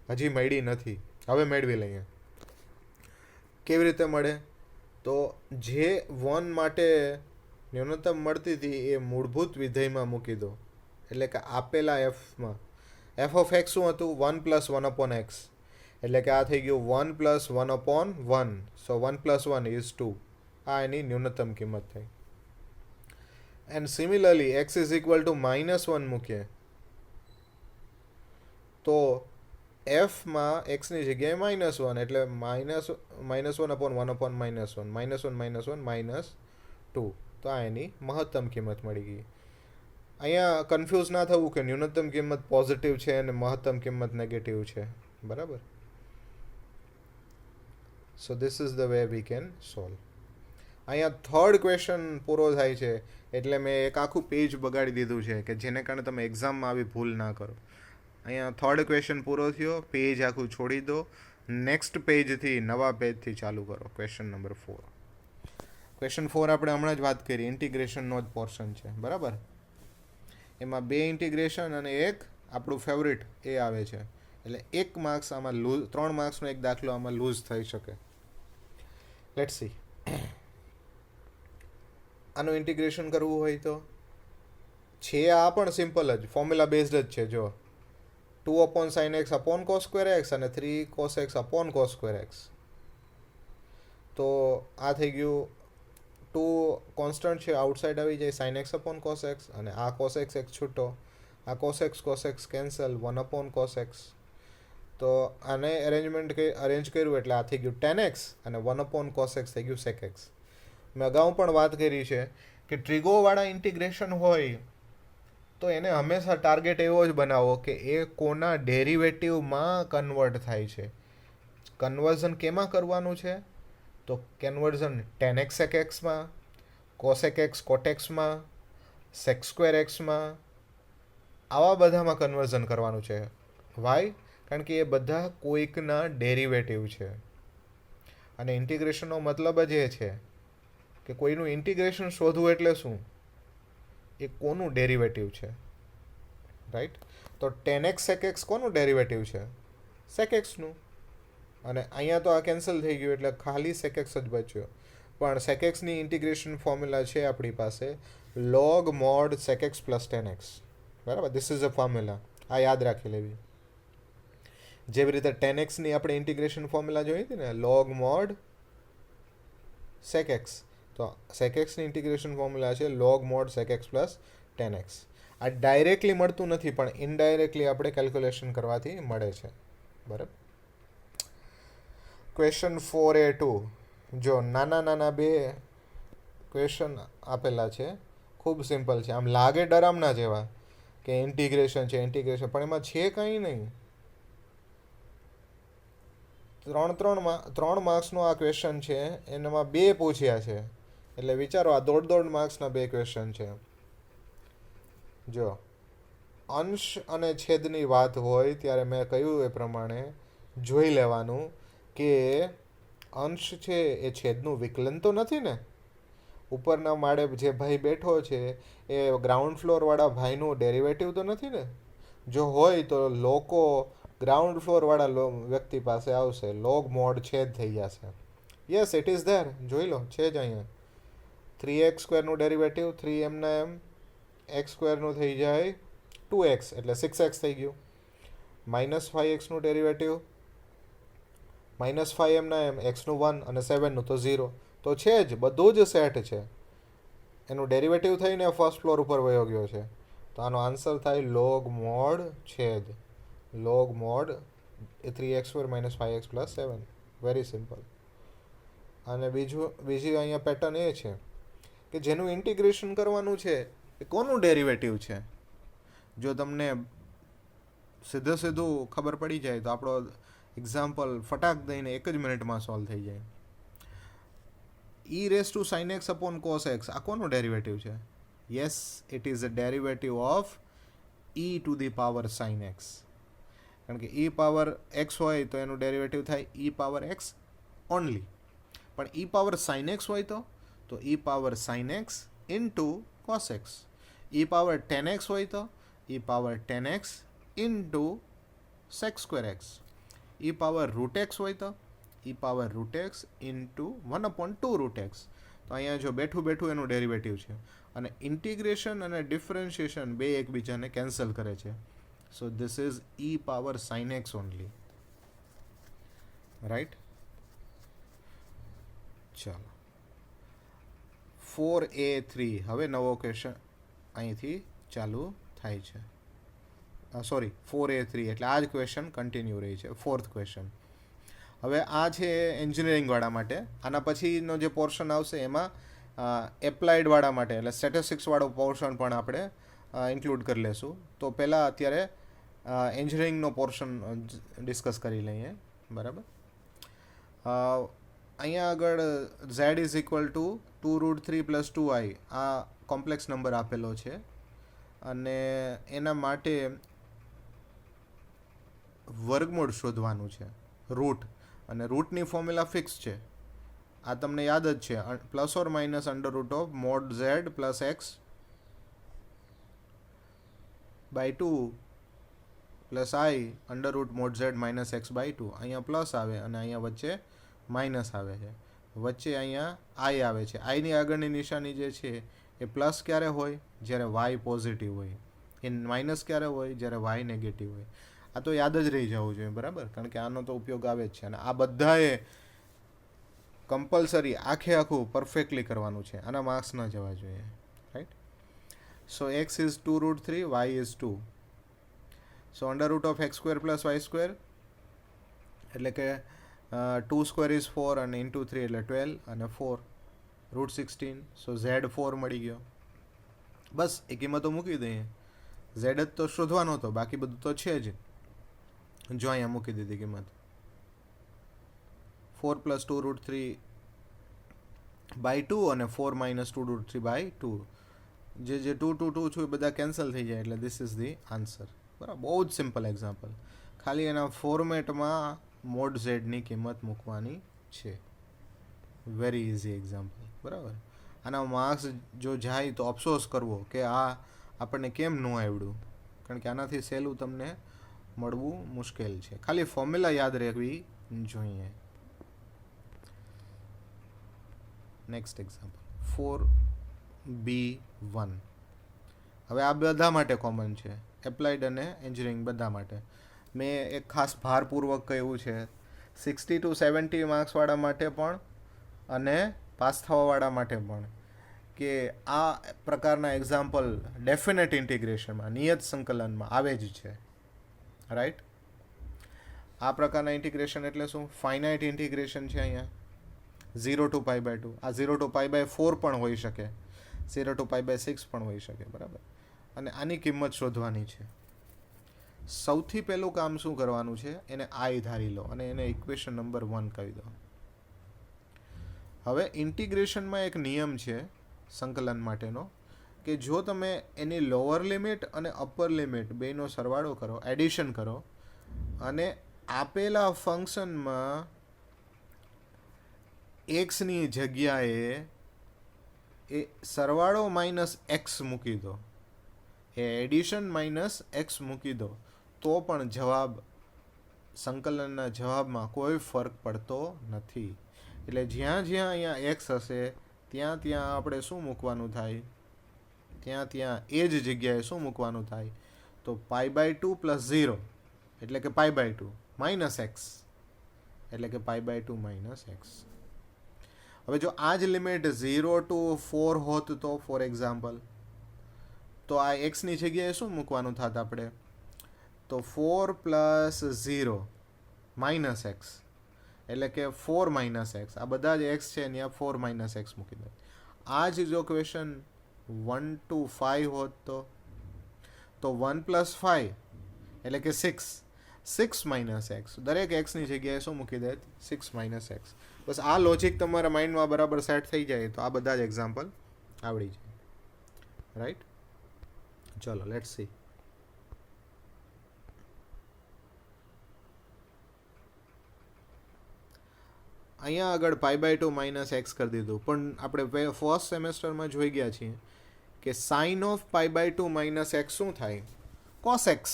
હજી મળી નથી, હવે મેળવી લઈએ. કેવી રીતે મળે, તો જે 1 માટે ન્યૂનતમ મળતી હતી એ મૂળભૂત વિધેયમાં મૂકી દો, એટલે કે આપેલા એફમાં. એફ ઓફ એક્સ શું હતું, 1 + 1 અપોન એક્સ, એટલે કે આ થઈ ગયું 1 + 1 અપોન 1, સો 1 + 1 ઇઝ 2, આ એની ન્યૂનતમ કિંમત થઈ. And similarly x is equal to -1 મૂકીએ તો એફમાં એક્સની જગ્યાએ -1 એટલે -1 અપોન 1 અપોન -1, -1 -2, તો આ એની મહત્તમ કિંમત મળી ગઈ. અહીંયા કન્ફ્યુઝ ના થવું કે ન્યૂનતમ કિંમત પોઝિટિવ છે અને મહત્તમ કિંમત નેગેટિવ છે, બરાબર. So this is the way we can solve. અહીંયા થર્ડ ક્વેશ્ચન પૂરો થાય છે એટલે મેં એક આખું પેજ બગાડી દીધું છે કે જેને કારણે તમે એક્ઝામમાં આવી ભૂલ ના કરો. અહીંયા થર્ડ ક્વેશ્ચન પૂરો થયો, પેજ આખું છોડી દો, નેક્સ્ટ પેજથી નવા પેજથી ચાલુ કરો. Question number 4. ક્વેશ્ચન 4 આપણે હમણાં જ વાત કરી, ઇન્ટિગ્રેશનનો જ પોર્શન છે, બરાબર. એમાં 2 ઇન્ટિગ્રેશન અને એક આપણું ફેવરિટ એ આવે છે, એટલે 1 માર્ક્સ આમાં લૂઝ, 3 માર્ક્સનો એક દાખલો આમાં લૂઝ થઈ શકે. Let's see. આનું ઇન્ટિગ્રેશન કરવું હોય તો છે, આ પણ સિમ્પલ જ, ફોર્મ્યુલા બેઝડ જ છે. જો 2 sin x cos square x અને 3 cos x cos square x. તો આ થઈ ગયું, 2 કોન્સ્ટન્ટ છે, આઉટસાઇડ આવી જાય, sin x cos x, અને આ cos x એક છૂટો, આ cos x cancel, 1 cos x. તો આને અરેન્જ કર્યું એટલે આ થઈ ગયું tan x અને 1 cos x થઈ ગયું sec x. મેં અગાઉ પણ વાત કરી છે કે ટ્રીગોવાળા ઇન્ટિગ્રેશન હોય તો એને હંમેશા ટાર્ગેટ એવો જ બનાવો કે એ કોના ડેરિવેટિવમાં કન્વર્ટ થાય છે. કન્વર્ઝન કેમાં કરવાનું છે? તો conversion tan x sec xમાં, cosec x cot xમાં, sec square xમાં, આવા બધામાં કન્વર્ઝન કરવાનું છે. વાય? કારણ કે એ બધા કોઈકના ડેરિવેટિવ છે. અને ઇન્ટિગ્રેશનનો મતલબ જ એ છે કે કોઈનું ઇન્ટિગ્રેશન શોધવું એટલે શું? એ કોનું ડેરિવેટિવ છે, રાઈટ? તો tan x sec x કોનું ડેરિવેટિવ છે? sec xનું. અને અહીંયા તો આ કેન્સલ થઈ ગયું એટલે ખાલી sec x જ બચ્યો. પણ sec xની ઇન્ટિગ્રેશન ફોર્મ્યુલા છે આપણી પાસે, log mod sec x plus tan x, બરાબર. ધીસ ઇઝ અ ફોર્મ્યુલા, આ યાદ રાખી લેવી. જેવી રીતે tan xની આપણે ઇન્ટિગ્રેશન ફોર્મ્યુલા જોઈ હતી ને, log mod sec x. તો sec xની ઇન્ટિગ્રેશન ફોર્મ્યુલા છે log mod sec x plus tan x. આ ડાયરેક્ટલી મળતું નથી પણ ઇનડાયરેક્ટલી આપણે કેલ્ક્યુલેશન કરવાથી મળે છે, બરાબર. Question 4a2. જો નાના 2 ક્વેશ્ચન આપેલા છે, ખૂબ સિમ્પલ છે. આમ લાગે ડરામના જેવા કે ઇન્ટિગ્રેશન છે, પણ એમાં છે કંઈ નહીં. 3 માર્ક્સનો આ ક્વેશ્ચન છે, એનામાં 2 પૂછ્યા છે. એટલે વિચારો, આ 1.5 માર્ક્સના 2 ક્વેશ્ચન છે. જો અંશ અને છેદની વાત હોય ત્યારે મેં કહ્યું એ પ્રમાણે જોઈ લેવાનું કે અંશ છે એ છેદનું વિકલન તો નથી ને. ઉપરના માળે જે ભાઈ બેઠો છે એ ગ્રાઉન્ડ ફ્લોરવાળા ભાઈનું ડેરિવેટિવ તો નથી ને. જો હોય તો લોકો ગ્રાઉન્ડ ફ્લોરવાળા વ્યક્તિ પાસે આવશે, લોગ મોડ છેદ થઈ જશે. યસ, ઇટ ઇઝ ધેર, જોઈ લો, છે જ અહીંયા. 3x² નું ડેરિવેટિવ 3m ના m, x² નું થઈ જાય 2x એટલે 6x થઈ ગયું. -5x નું ડેરિવેટિવ -5m ના m, x નું 1 અને 7 નું તો 0. તો છે જ, બધું જ સેટ છે. એનું ડેરિવેટિવ થઈને ફર્સ્ટ ફ્લોર ઉપર વયો ગયો છે. તો આનો આન્સર થાય લોગ મોડ છેદ log mode 3x² - 5x + 7. Very simple. અને બીજી અહીંયા પેટર્ન એ છે કે જેનું ઇન્ટિગ્રેશન કરવાનું છે એ કોનું ડેરિવેટિવ છે. જો તમને સીધું ખબર પડી જાય તો આપણો એક્ઝામ્પલ ફટાક દઈને 1 જ મિનિટમાં સોલ્વ થઈ જાય. e⁻sin x cos x આ કોનું ડેરિવેટિવ છે? Yes, it is a derivative of e⁻sin x. કારણ કે e⁻x હોય તો એનું ડેરિવેટિવ થાય e⁻x ઓનલી. પણ e⁻sin x હોય તો e⁻sin x into cos x. e⁻tan x હોય તો e⁻tan x into sec² x. e⁻√x હોય તો e⁻√x ઇન્ટુ 1/2√x. તો અહીંયા જો બેઠું એનું ડેરિવેટિવ છે. અને ઇન્ટિગ્રેશન અને ડિફરન્શિએશન બે એકબીજાને કેન્સલ કરે છે. So this is e⁻sin x only, right. ચાલો 4a3. હવે નવો ક્વેશ્ચન અહીંથી ચાલુ થાય છે. સોરી, 4a3 એટલે આ જ ક્વેશ્ચન કન્ટિન્યુ રહી છે. 4th question. હવે આ છે એન્જિનિયરિંગવાળા માટે. આના પછીનો જે પોર્શન આવશે એમાં એપ્લાઇડવાળા માટે એટલે સ્ટેટિસ્ટિક્સવાળો પોર્શન પણ આપણે ઇન્ક્લુડ કરી લેશું. તો પહેલાં અત્યારે એન્જિનિયરિંગનો પોર્શન ડિસ્કસ કરી લઈએ, બરાબર. અહીંયા આગળ z is equal to 2√3 plus 2i આ કોમ્પ્લેક્સ નંબર આપેલો છે અને એના માટે વર્ગમૂળ શોધવાનું છે, રૂટ, અને રૂટની ફોર્મ્યુલા ફિક્સ છે, આ તમને યાદ જ છે, plus or minus under root of mod z plus x by 2 plus i under root mod z minus x by 2. અહીંયા પ્લસ આવે અને અહીંયા વચ્ચે માઇનસ આવે છે, વચ્ચે અહીંયા આઈ આવે છે. આઈની આગળની નિશાની જે છે એ પ્લસ ક્યારે હોય? જ્યારે વાય પોઝિટિવ હોય. એ માઇનસ ક્યારે હોય? જ્યારે વાય નેગેટિવ હોય. આ તો યાદ જ રહી જવું જોઈએ, બરાબર, કારણ કે આનો તો ઉપયોગ આવે જ છે. અને આ બધાએ કમ્પલસરી આખે આખું પરફેક્ટલી કરવાનું છે, આના માર્ક્સ ન જવા જોઈએ, right. So x is 2√3, y is 2. So under root of x square plus y square એટલે કે 2 સ્ક્વેર ઇઝ 4 અને ઇન્ટુ 3 એટલે 12 અને 4 √16. સો ઝેડ 4 મળી ગયો. બસ એ કિંમતો મૂકી દઈએ. ઝેડ જ તો શોધવાનો હતો, બાકી બધું તો છે જ. જો અહીંયા મૂકી દીધી કિંમત 4 પ્લસ 2√3 બાય 2 અને 4 માઇનસ 2√3 બાય 2. જે 2 2 2 છું એ બધા કેન્સલ થઈ જાય, એટલે ધીસ ઇઝ ધી આન્સર. બરાબર, બહુ જ સિમ્પલ એક્ઝામ્પલ. ખાલી એના ફોર્મેટમાં મોડ ઝેડની કિંમત મૂકવાની છે. વેરી ઇઝી એક્ઝામ્પલ, બરાબર. આના માર્ક્સ જો જાય તો અફસોસ કરવો કે આ આપણને કેમ ન આવડ્યું, કારણ કે આનાથી સહેલું તમને મળવું મુશ્કેલ છે. ખાલી ફોર્મ્યુલા યાદ રહેવી જોઈએ. Next example 4B1. હવે આ બધા માટે કોમન છે, એપ્લાઇડ અને એન્જિનિયરિંગ બધા માટે. મેં એક ખાસ ભારપૂર્વક કહ્યું છે 60 to 70 માર્ક્સવાળા માટે પણ અને પાસ થવાવાળા માટે પણ, કે આ પ્રકારના એક્ઝામ્પલ ડેફિનેટ ઇન્ટિગ્રેશનમાં, નિયત સંકલનમાં આવે જ છે, રાઈટ. આ પ્રકારના ઇન્ટિગ્રેશન એટલે શું? ફાઇનાઇટ ઇન્ટિગ્રેશન છે અહીંયા 0 to pi by 2. આ 0 to pi by 4 પણ હોઈ શકે, 0 to pi by 6 પણ હોઈ શકે, બરાબર. અને આની કિંમત શોધવાની છે. સૌથી પહેલું કામ શું કરવાનું છે? એને આઈ ધારી લો અને એને ઇક્વેશન નંબર 1 કહી દો. હવે ઇન્ટિગ્રેશનમાં એક નિયમ છે સંકલન માટેનો, કે જો તમે એની લોઅર લિમિટ અને અપર લિમિટ બેનો સરવાળો કરો, એડિશન કરો, અને આપેલા ફંક્શનમાં એક્સની જગ્યાએ એ સરવાળો માઇનસ એક્સ મૂકી દો, એ એડિશન માઇનસ એક્સ મૂકી દો, તો પણ જવાબ, સંકલનના જવાબમાં કોઈ ફરક પડતો નથી. એટલે જ્યાં જ્યાં અહીંયા એક્સ હશે ત્યાં ત્યાં આપણે શું મૂકવાનું થાય? ત્યાં ત્યાં એ જ જગ્યાએ શું મૂકવાનું થાય? તો પાઈ બાય 2 પ્લસ 0 એટલે કે પાઈ બાય 2 માઇનસ એક્સ એટલે કે પાઈ બાય 2 માઇનસ એક્સ. હવે જો આ જ લિમિટ 0 to 4 હોત તો, ફોર એક્ઝામ્પલ, તો આ એક્સની જગ્યાએ શું મૂકવાનું થાત આપણે? તો 4 પ્લસ 0 માઇનસ એક્સ એટલે કે 4 માઇનસ એક્સ. આ બધા જ એક્સ છે ત્યાં 4 માઇનસ એક્સ મૂકી દે. આ જ જો ક્વેશ્ચન 1 to 5 હોત તો 1 પ્લસ 5 એટલે કે 6 માઇનસ એક્સ. દરેક એક્સની જગ્યાએ શું મૂકી દે? 6 માઇનસ એક્સ. બસ આ લોજિક તમારા માઇન્ડમાં બરાબર સેટ થઈ જાય તો આ બધા જ એક્ઝામ્પલ આવડી જાય, રાઈટ. ચલો લેટ્સ સી. અહીંયા આગળ પાઈ બાય 2 માઇનસ એક્સ કરી દીધું, પણ આપણે ફર્સ્ટ સેમેસ્ટરમાં જોઈ ગયા છીએ કે sine of pi by 2 minus x શું થાય? Cos x.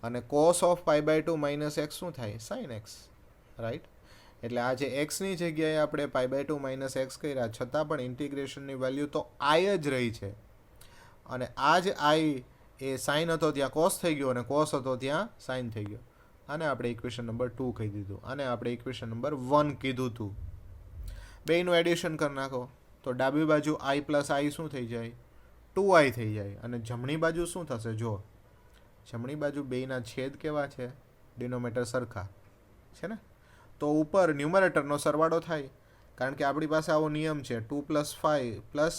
અને cos of pi by 2 minus x શું થાય? Sine x, right. એટલે આ જે એક્સની જગ્યાએ આપણે પાઈ બાય 2 માઇનસ એક્સ કર્યા, છતાં પણ ઇન્ટિગ્રેશનની વેલ્યુ તો આઈ જ રહી છે. અને આ જ આઈ એ સાઇન હતો ત્યાં કોસ થઈ ગયો, અને કોસ હતો ત્યાં સાઇન થઈ ગયો. આને આપણે ઇક્વેશન નંબર 2 કહી દીધું, આને આપણે ઇક્વેશન નંબર 1 કીધું હતું. બેયનું એડિશન કરી નાખો તો ડાબી બાજુ આઈ પ્લસ આઈ શું થઈ જાય? 2i થઈ જાય. અને જમણી બાજુ શું થશે? જો જમણી બાજુ બેયના છેદ કેવા છે? ડિનોમિનેટર સરખા છે ને, તો ઉપર ન્યુમરેટરનો સરવાળો થાય, કારણ કે આપણી પાસે આવો નિયમ છે 2 પ્લસ 5 પ્લસ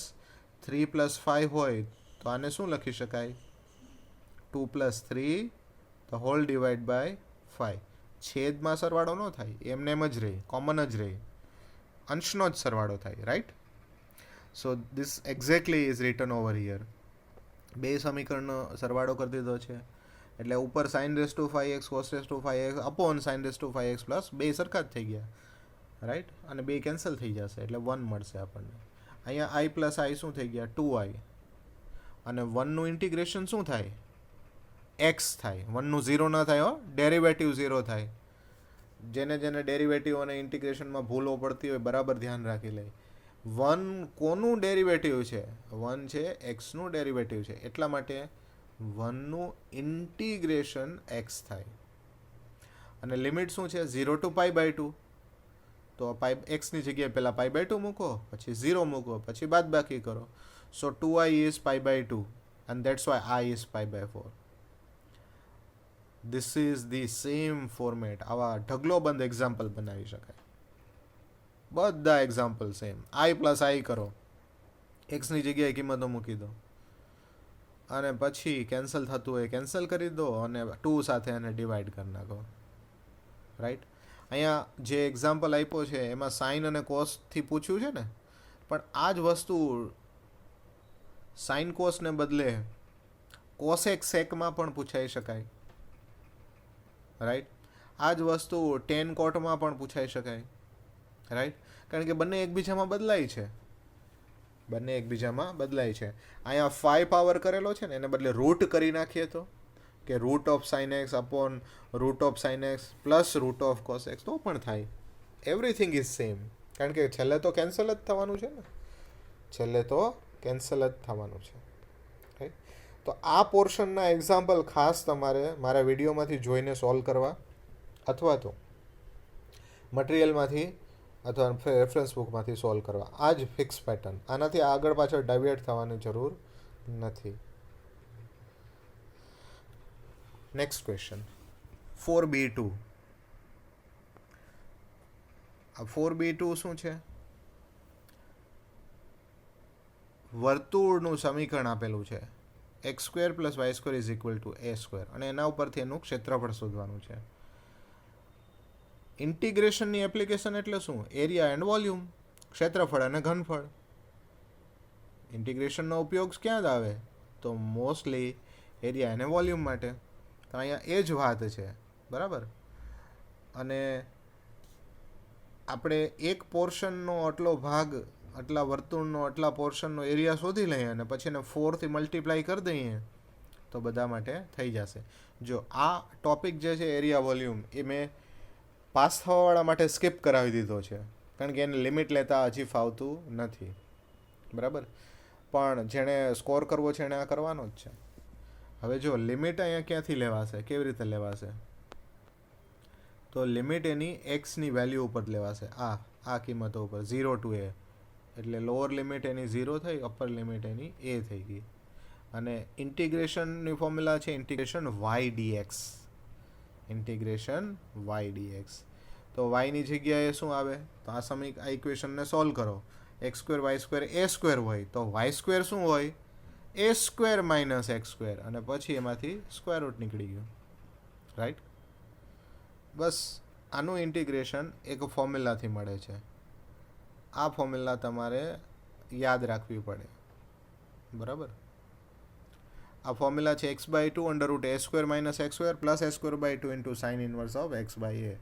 3 પ્લસ 5 હોય તો આને શું લખી શકાય? 2 plus 3 the whole divide by 5. છેદમાં સરવાળો ન થાય, એમને એમ જ રહે, કોમન જ રહે. અંશનો જ સરવાળો થાય, right. So this exactly is return over here. બે સમીકરણનો સરવાળો કરી દીધો છે એટલે ઉપર sin raise to 5x cos raise to 5x upon sin raise to 5x plus બે સરખા જ થઈ ગયા, રાઈટ. અને બે કેન્સલ થઈ જશે એટલે 1 મળશે આપણને. અહીંયા i પ્લસ i શું થઈ ગયા 2i, અને 1નું ઇન્ટિગ્રેશન શું થાય x થાય. 1નું 0 ન થાય હો, ડેરિવેટિવ 0 થાય. જેને ડેરિવેટિવ અને ઇન્ટિગ્રેશનમાં ભૂલો પડતી હોય બરાબર ધ્યાન રાખી લે. 1 કોનું ડેરિવેટિવ છે? 1 છે એક્સનું ડેરિવેટિવ છે, એટલા માટે 1નું ઇન્ટિગ્રેશન x થાય. અને લિમિટ શું છે 0 ટુ π/2. તો એક્સની જગ્યાએ પહેલાં π/2 મૂકો, પછી 0 મૂકો, પછી બાદબાકી કરો. સો 2i is π/2 and that's why I is π/4. This is the same format. આવા ઢગલો બંધ એક્ઝામ્પલ બનાવી શકાય, બધા example same. i plus i કરો, એક્સની જગ્યાએ કિંમતો મૂકી દો, અને પછી કેન્સલ થતું હોય કેન્સલ કરી દો, અને 2 સાથે એને ડિવાઈડ કરી નાખો, રાઈટ. અહીંયા જે એક્ઝામ્પલ આપ્યો છે એમાં સાઇન અને કોસથી પૂછ્યું છે ને, પણ આ જ વસ્તુ સાઇન કોસને બદલે કોસેક સેકમાં પણ પૂછાઈ શકાય, રાઈટ. આ જ વસ્તુ ટેન કોટમાં પણ પૂછાઈ શકાય, રાઈટ. કારણ કે બંને એકબીજામાં બદલાય છે, અહીંયા 5 પાવર કરેલો છે ને એને બદલે રૂટ કરી નાખીએ તો કે root of sine x upon root of sine x plus root of cos x તો પણ થાય. એવરીથિંગ ઇઝ સેમ, કારણ કે છેલ્લે તો કેન્સલ જ થવાનું છે ને, રાઈટ. તો આ પોર્શનના એક્ઝામ્પલ ખાસ તમારે મારા વિડીયોમાંથી જોઈને સોલ્વ કરવા, અથવા તો મટીરિયલમાંથી અથવા રેફરન્સ બુકમાંથી સોલ્વ કરવા. આ જ ફિક્સ પેટર્ન, આનાથી આગળ પાછળ ડાયવર્ટ થવાની જરૂર નથી. Next question 4b2. આ 4b2 શું છે? વર્તુળનું સમીકરણ આપેલું છે x² + y² = a², અને એના ઉપરથી એનું ક્ષેત્રફળ શોધવાનું છે. ઇન્ટિગ્રેશનની એપ્લિકેશન એટલે શું? એરિયા એન્ડ વોલ્યુમ, ક્ષેત્રફળ અને ઘનફળ. ઇન્ટિગ્રેશનનો ઉપયોગ ક્યાં જ આવે? તો મોસ્ટલી એરિયા અને વોલ્યુમ માટે. તો અહીંયા એ જ વાત છે, બરાબર. અને આપણે એક પોર્શનનો આટલો ભાગ, આટલા વર્તુળનો આટલા પોર્શનનો એરિયા શોધી લઈએ અને પછી એને 4થી મલ્ટીપ્લાય કરી દઈએ તો બધા માટે થઈ જશે. જો આ ટોપિક જે છે એરિયા વોલ્યુમ, એ મેં પાસ થવાવાળા માટે સ્કીપ કરાવી દીધો છે, કારણ કે એને લિમિટ લેતા હજી ફાવતું નથી, બરાબર. પણ જેણે સ્કોર કરવો છે એણે આ કરવાનો જ છે. હવે જો લિમિટ અહીંયા ક્યાંથી લેવાશે, કેવી રીતે લેવાશે? તો લિમિટ એની એક્સની વેલ્યુ ઉપર લેવાશે, આ કિંમતો ઉપર 0 ટુ a. એટલે લોઅર લિમિટ એની 0 થઈ, અપર લિમિટ એની a થઈ ગઈ. અને ઇન્ટિગ્રેશનની ફોર્મ્યુલા છે ઇન્ટિગ્રેશન y dx. તો yની જગ્યાએ શું આવે? તો આ ઇક્વેશનને સોલ્વ કરો. x² y² a² હોય તો y² શું હોય? a² - x², અને પછી એમાંથી સ્ક્વેર રૂટ નીકળી ગયું, રાઈટ. બસ આનું ઇન્ટિગ્રેશન એક ફોર્મ્યુલાથી મળે છે. આ ફોર્મ્યુલા તમારે યાદ રાખવી પડે, બરાબર. આ ફોર્મ્યુલા છે x/2 √a² - x² plus a²/2 sin inverse of x/a,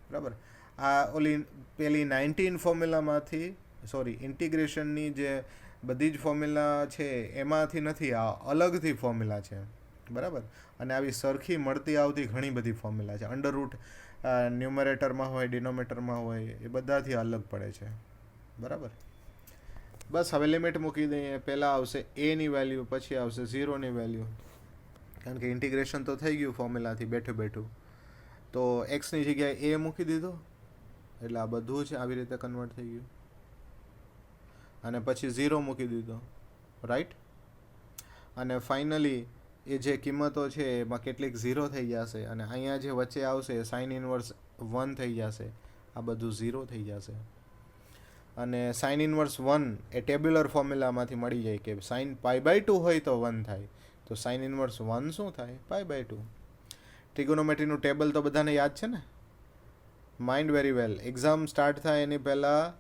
બરાબર. આ ઓલી પેલી 19 ફોર્મ્યુલામાંથી, સોરી, ઇન્ટિગ્રેશનની જે બધી જ ફોર્મ્યુલા છે એમાંથી નથી, આ અલગથી ફોર્મ્યુલા છે, બરાબર. અને આવી સરખી મળતી આવતી ઘણી બધી ફોર્મ્યુલા છે. અંડર રૂટ ન્યુમરેટરમાં હોય, ડિનોમિનેટરમાં હોય, એ બધાથી અલગ પડે છે, બરાબર. બસ હવે લિમિટ મૂકી દઈએ. પહેલાં આવશે એની વેલ્યુ, પછી આવશે 0ની વેલ્યુ, કારણ કે ઇન્ટિગ્રેશન તો થઈ ગયું ફોર્મ્યુલાથી બેઠું. તો એક્સની જગ્યાએ એ મૂકી દીધો એટલે આ બધું જ આવી રીતે કન્વર્ટ થઈ ગયું, અને પછી 0 મૂકી દીધો, રાઈટ. અને ફાઇનલી એ જે કિંમતો છે એમાં કેટલીક 0 થઈ જશે, અને અહીંયા જે વચ્ચે આવશે સાઇન ઇનવર્સ 1 થઈ જશે, આ બધું 0 થઈ જશે. અને સાઇન ઇનવર્સ 1 એ ટેબ્યુલર ફોર્મ્યુલામાંથી મળી જાય કે સાઇન π/2 હોય તો 1 થાય, તો સાઇન ઇનવર્સ 1 શું થાય? π/2. ટ્રિગોનોમેટ્રીનું ટેબલ તો બધાને યાદ છે ને? Mind very well. Exam start થાય એની પહેલાં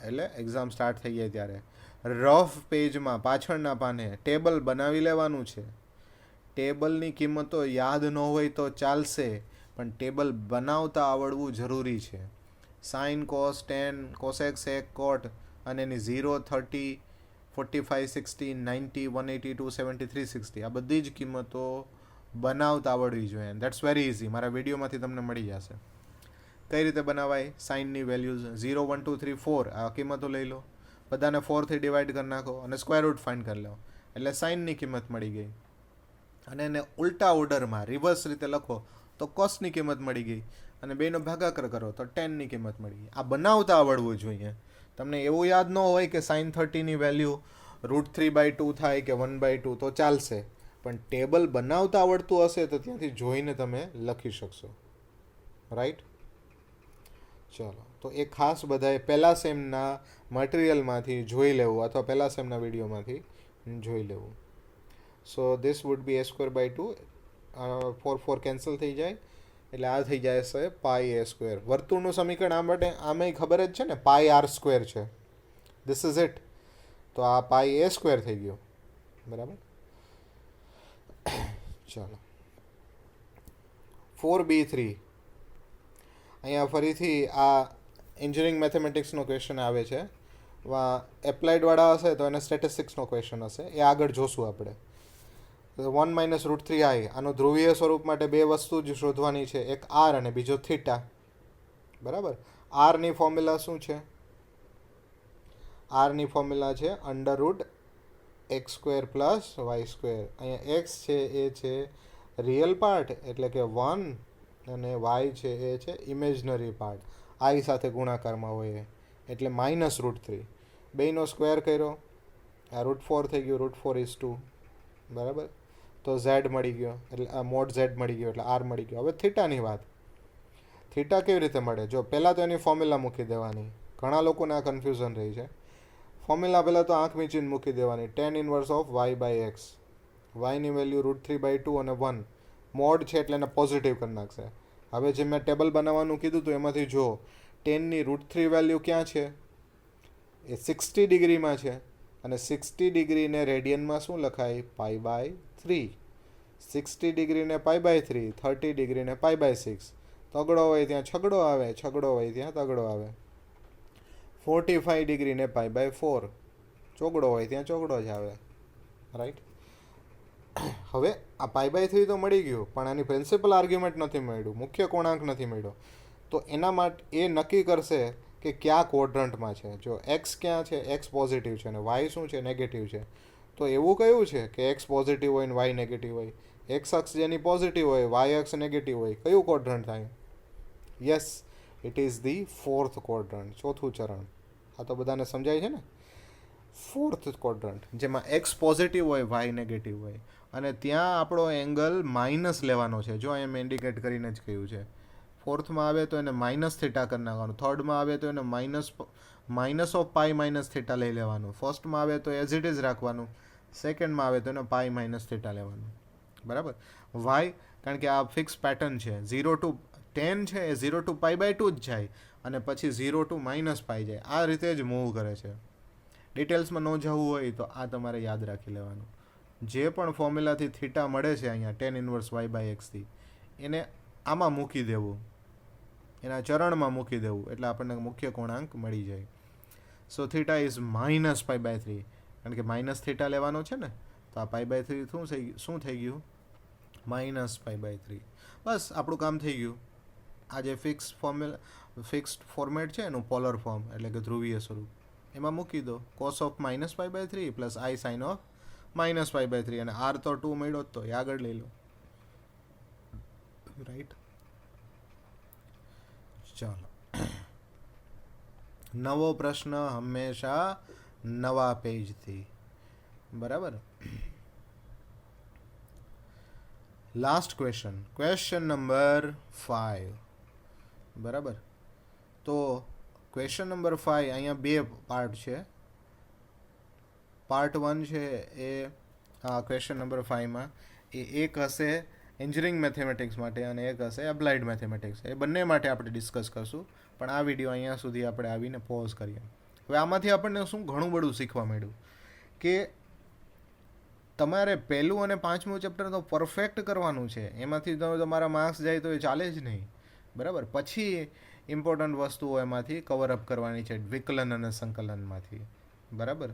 એટલે એક્ઝામ સ્ટાર્ટ થઈ જાય ત્યારે રફ પેજમાં પાછળના પાને ટેબલ બનાવી લેવાનું છે. ટેબલની કિંમતો યાદ ન હોય તો ચાલશે, પણ ટેબલ બનાવતા આવડવું જરૂરી છે. સાઇન, કોસ, ટેન, કોસેક, સેક, કોટ અને એની 0, 30, 45, 60, 90, 180, 270, 360 આ બધી જ કિંમતો બનાવતા આવડવી જોઈએ. That's very easy. મારા વિડીયોમાંથી તમને મળી જશે કઈ રીતે બનાવાય. સાઇનની વેલ્યુઝ 0, 1, 2, 3, 4 આ કિંમતો લઈ લો, બધાને 4થી ડિવાઈડ કરી નાખો અને સ્ક્વેર રૂટ ફાઇન્ડ કરી લો, એટલે સાઇનની કિંમત મળી ગઈ. અને એને ઉલટા ઓર્ડરમાં રિવર્સ રીતે લખો તો કોસની કિંમત મળી ગઈ, અને બેનો ભાગાકાર કરો તો ટેનની કિંમત મળી ગઈ. આ બનાવતા આવડવું જોઈએ. તમને એવું યાદ ન હોય કે સાઇન 30ની વેલ્યુ √3/2 થાય કે 1/2 તો ચાલશે, પણ ટેબલ બનાવતા આવડતું હશે તો ત્યાંથી જોઈને તમે લખી શકશો. રાઈટ? ચલો, તો એ ખાસ બધાએ પહેલા સેમના મટીરિયલમાંથી જોઈ લેવું અથવા પહેલા સેમના વિડીયોમાંથી જોઈ લેવું. So this would be a²/2. 4 cancel થઈ જાય એટલે આ થઈ જાય છે πa². વર્તુળનું સમીકરણ આ માટે આમેય ખબર જ છે ને, πr² છે. This is it. તો આ πa² થઈ ગયો. બરાબર. ચાલો, 4b3. અહીંયા ફરીથી આ એન્જિનિયરિંગ મેથેમેટિક્સનો ક્વેશ્ચન આવે છે. એપ્લાઇડવાળા હશે તો એને સ્ટેટિસ્ટિક્સનો ક્વેશ્ચન હશે, એ આગળ જોશું આપણે. 1 - √3i આનું ધ્રુવીય સ્વરૂપ માટે બે વસ્તુ જ શોધવાની છે, એક આર અને બીજો થીટા. બરાબર. આરની ફોર્મ્યુલા શું છે? આરની ફોર્મ્યુલા છે √x² + y². અહીંયા એક્સ છે એ છે રિયલ પાર્ટ એટલે કે 1, અને y છે એ છે ઇમેજનરી પાર્ટ, આઈ સાથે ગુણાકારમાં હોય એટલે -√3. બેયનો સ્ક્વેર કર્યો, આ √4 થઈ ગયું, √4 = 2. બરાબર. તો ઝેડ મળી ગયો, એટલે આ મોડ ઝેડ મળી ગયો, એટલે આર મળી ગયો. હવે થીટાની વાત. થીટા કેવી રીતે મળે? જો પહેલાં તો એની ફોર્મ્યુલા મૂકી દેવાની. ઘણા લોકોને આ કન્ફ્યુઝન રહી છે. ફોર્મ્યુલા પહેલાં તો આંખ મીચીને મૂકી દેવાની. tan inverse of y/x. yની વેલ્યુ √3/2 અને 1. મોડ છે એટલે એને પોઝિટિવ કરી નાખશે. હવે જે મેં ટેબલ બનાવવાનું કીધું હતું એમાંથી જો ટેનની √3 વેલ્યુ ક્યાં છે? એ 60 ડિગ્રીમાં છે, અને 60 ડિગ્રીને રેડિયનમાં શું લખાય? π/3. 60 ડિગ્રીને π/3, 30 ડિગ્રીને π/6. તગડો હોય ત્યાં છગડો આવે, છગડો હોય ત્યાં તગડો આવે. 45 ડિગ્રીને π/4, ચોગડો હોય ત્યાં ચોગડો જ આવે. રાઈટ? હવે આ π/3 તો મળી ગયું, પણ આની પ્રિન્સિપલ આર્ગ્યુમેન્ટ નથી મળ્યું, મુખ્ય કોણાંક નથી મળ્યો. તો એના માટે એ નક્કી કરશે કે કયા ક્વોડ્રન્ટમાં છે. જો એક્સ ક્યાં છે? એક્સ પોઝિટિવ છે, અને વાય શું છે? નેગેટિવ છે. તો એવું કયું છે કે એક્સ પોઝિટિવ હોય ને વાય નેગેટિવ હોય? એક્સ અક્ષ જેની પોઝિટિવ હોય, વાય અક્ષ નેગેટિવ હોય, કયું ક્વોડ્રન્ટ થાય? Yes, it is the 4th quadrant, ચોથું ચરણ. આ તો બધાને સમજાય છે ને? 4th ક્વોડ્રન્ટ, જેમાં એક્સ પોઝિટિવ હોય, વાય નેગેટિવ હોય, અને ત્યાં આપણો એંગલ માઇનસ લેવાનો છે. જો અહીંયા મેં ઇન્ડિકેટ કરીને જ કહ્યું છે. 4thમાં આવે તો એને -θ કરી નાખવાનું, 3rdમાં આવે તો એને માઇનસ ઓફ પાઈ -θ લઈ લેવાનું, 1stમાં આવે તો એઝ ઇટ ઇઝ રાખવાનું, 2ndમાં આવે તો એને પાઈ -θ લેવાનું. બરાબર. વાય, કારણ કે આ ફિક્સ પેટર્ન છે. 0 to 10 છે એ 0 to π/2 જ જાય, અને પછી 0 to -π જાય. આ રીતે જ મૂવ કરે છે. ડિટેલ્સમાં ન જવું હોય તો આ તમારે યાદ રાખી લેવાનું. જે પણ ફોર્મ્યુલાથી થીટા મળે છે અહીંયા tan inverse y/x થી, એને આમાં મૂકી દેવું, એના ચરણમાં મૂકી દેવું, એટલે આપણને મુખ્ય કોણાંક મળી જાય. સો થીટા ઇઝ -π/3, કારણ કે -θ લેવાનો છે ને, તો આ π/3 શું થઈ ગયું? -π/3. બસ આપણું કામ થઈ ગયું. આ જે ફિક્સ્ડ ફોર્મેટ છે એનું પોલર ફોર્મ એટલે કે ધ્રુવીય સ્વરૂપ, એમાં મૂકી દો. cos of -π/3 plus i sin of -π/3, અને r તો 2 મળ્યો તો એ આગળ લઈ લો. રાઈટ? ચાલો, નવો પ્રશ્ન હંમેશા નવા પેજથી. બરાબર. Last question number 5. બરાબર. તો ક્વેશ્ચન નંબર 5 અહીંયા બે પાર્ટ છે. પાર્ટ 1 છે એ ક્વેશ્ચન નંબર 5માં એ એક હશે એન્જિનિયરિંગ મેથેમેટિક્સ માટે અને એક હશે એપ્લાઇડ મેથેમેટિક્સ. એ બંને માટે આપણે ડિસ્કસ કરશું, પણ આ વિડીયો અહીંયા સુધી આપણે આવીને પોઝ કરીએ. હવે આમાંથી આપણને શું ઘણું બધું શીખવા મળ્યું કે તમારે પહેલું અને પાંચમું ચેપ્ટર તો પરફેક્ટ કરવાનું છે, એમાંથી તો તમારા માર્ક્સ જાય તો એ ચાલે જ નહીં, બરાબર. પછી ઇમ્પોર્ટન્ટ વસ્તુઓ એમાંથી કવરઅપ કરવાની છે વિકલન અને સંકલનમાંથી, બરાબર.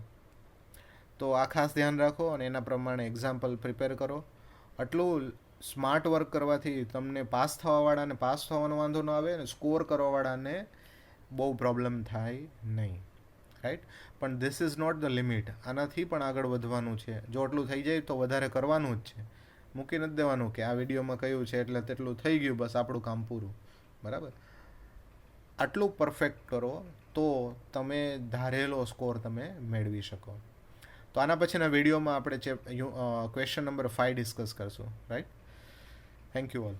તો આ ખાસ ધ્યાન રાખો અને એના પ્રમાણે એક્ઝામ્પલ પ્રિપેર કરો. આટલું સ્માર્ટ વર્ક કરવાથી તમને પાસ થવાવાળાને પાસ થવાનો વાંધો ન આવે અને સ્કોર કરવાવાળાને બહુ પ્રોબ્લેમ થાય નહીં, રાઈટ. પણ this is not the limit, આનાથી પણ આગળ વધવાનું છે. જો આટલું થઈ જાય તો વધારે કરવાનું જ છે, મૂકી નથી દેવાનું કે આ વિડીયોમાં કહ્યું છે એટલે તેટલું થઈ ગયું, બસ આપણું કામ પૂરું, બરાબર. આટલું પરફેક્ટ કરો તો તમે ધારેલો સ્કોર તમે મેળવી શકો. તો આના પછીના વિડીયોમાં આપણે ક્વેશ્ચન નંબર 5 ડિસ્કસ કરશું, રાઈટ. Thank you all.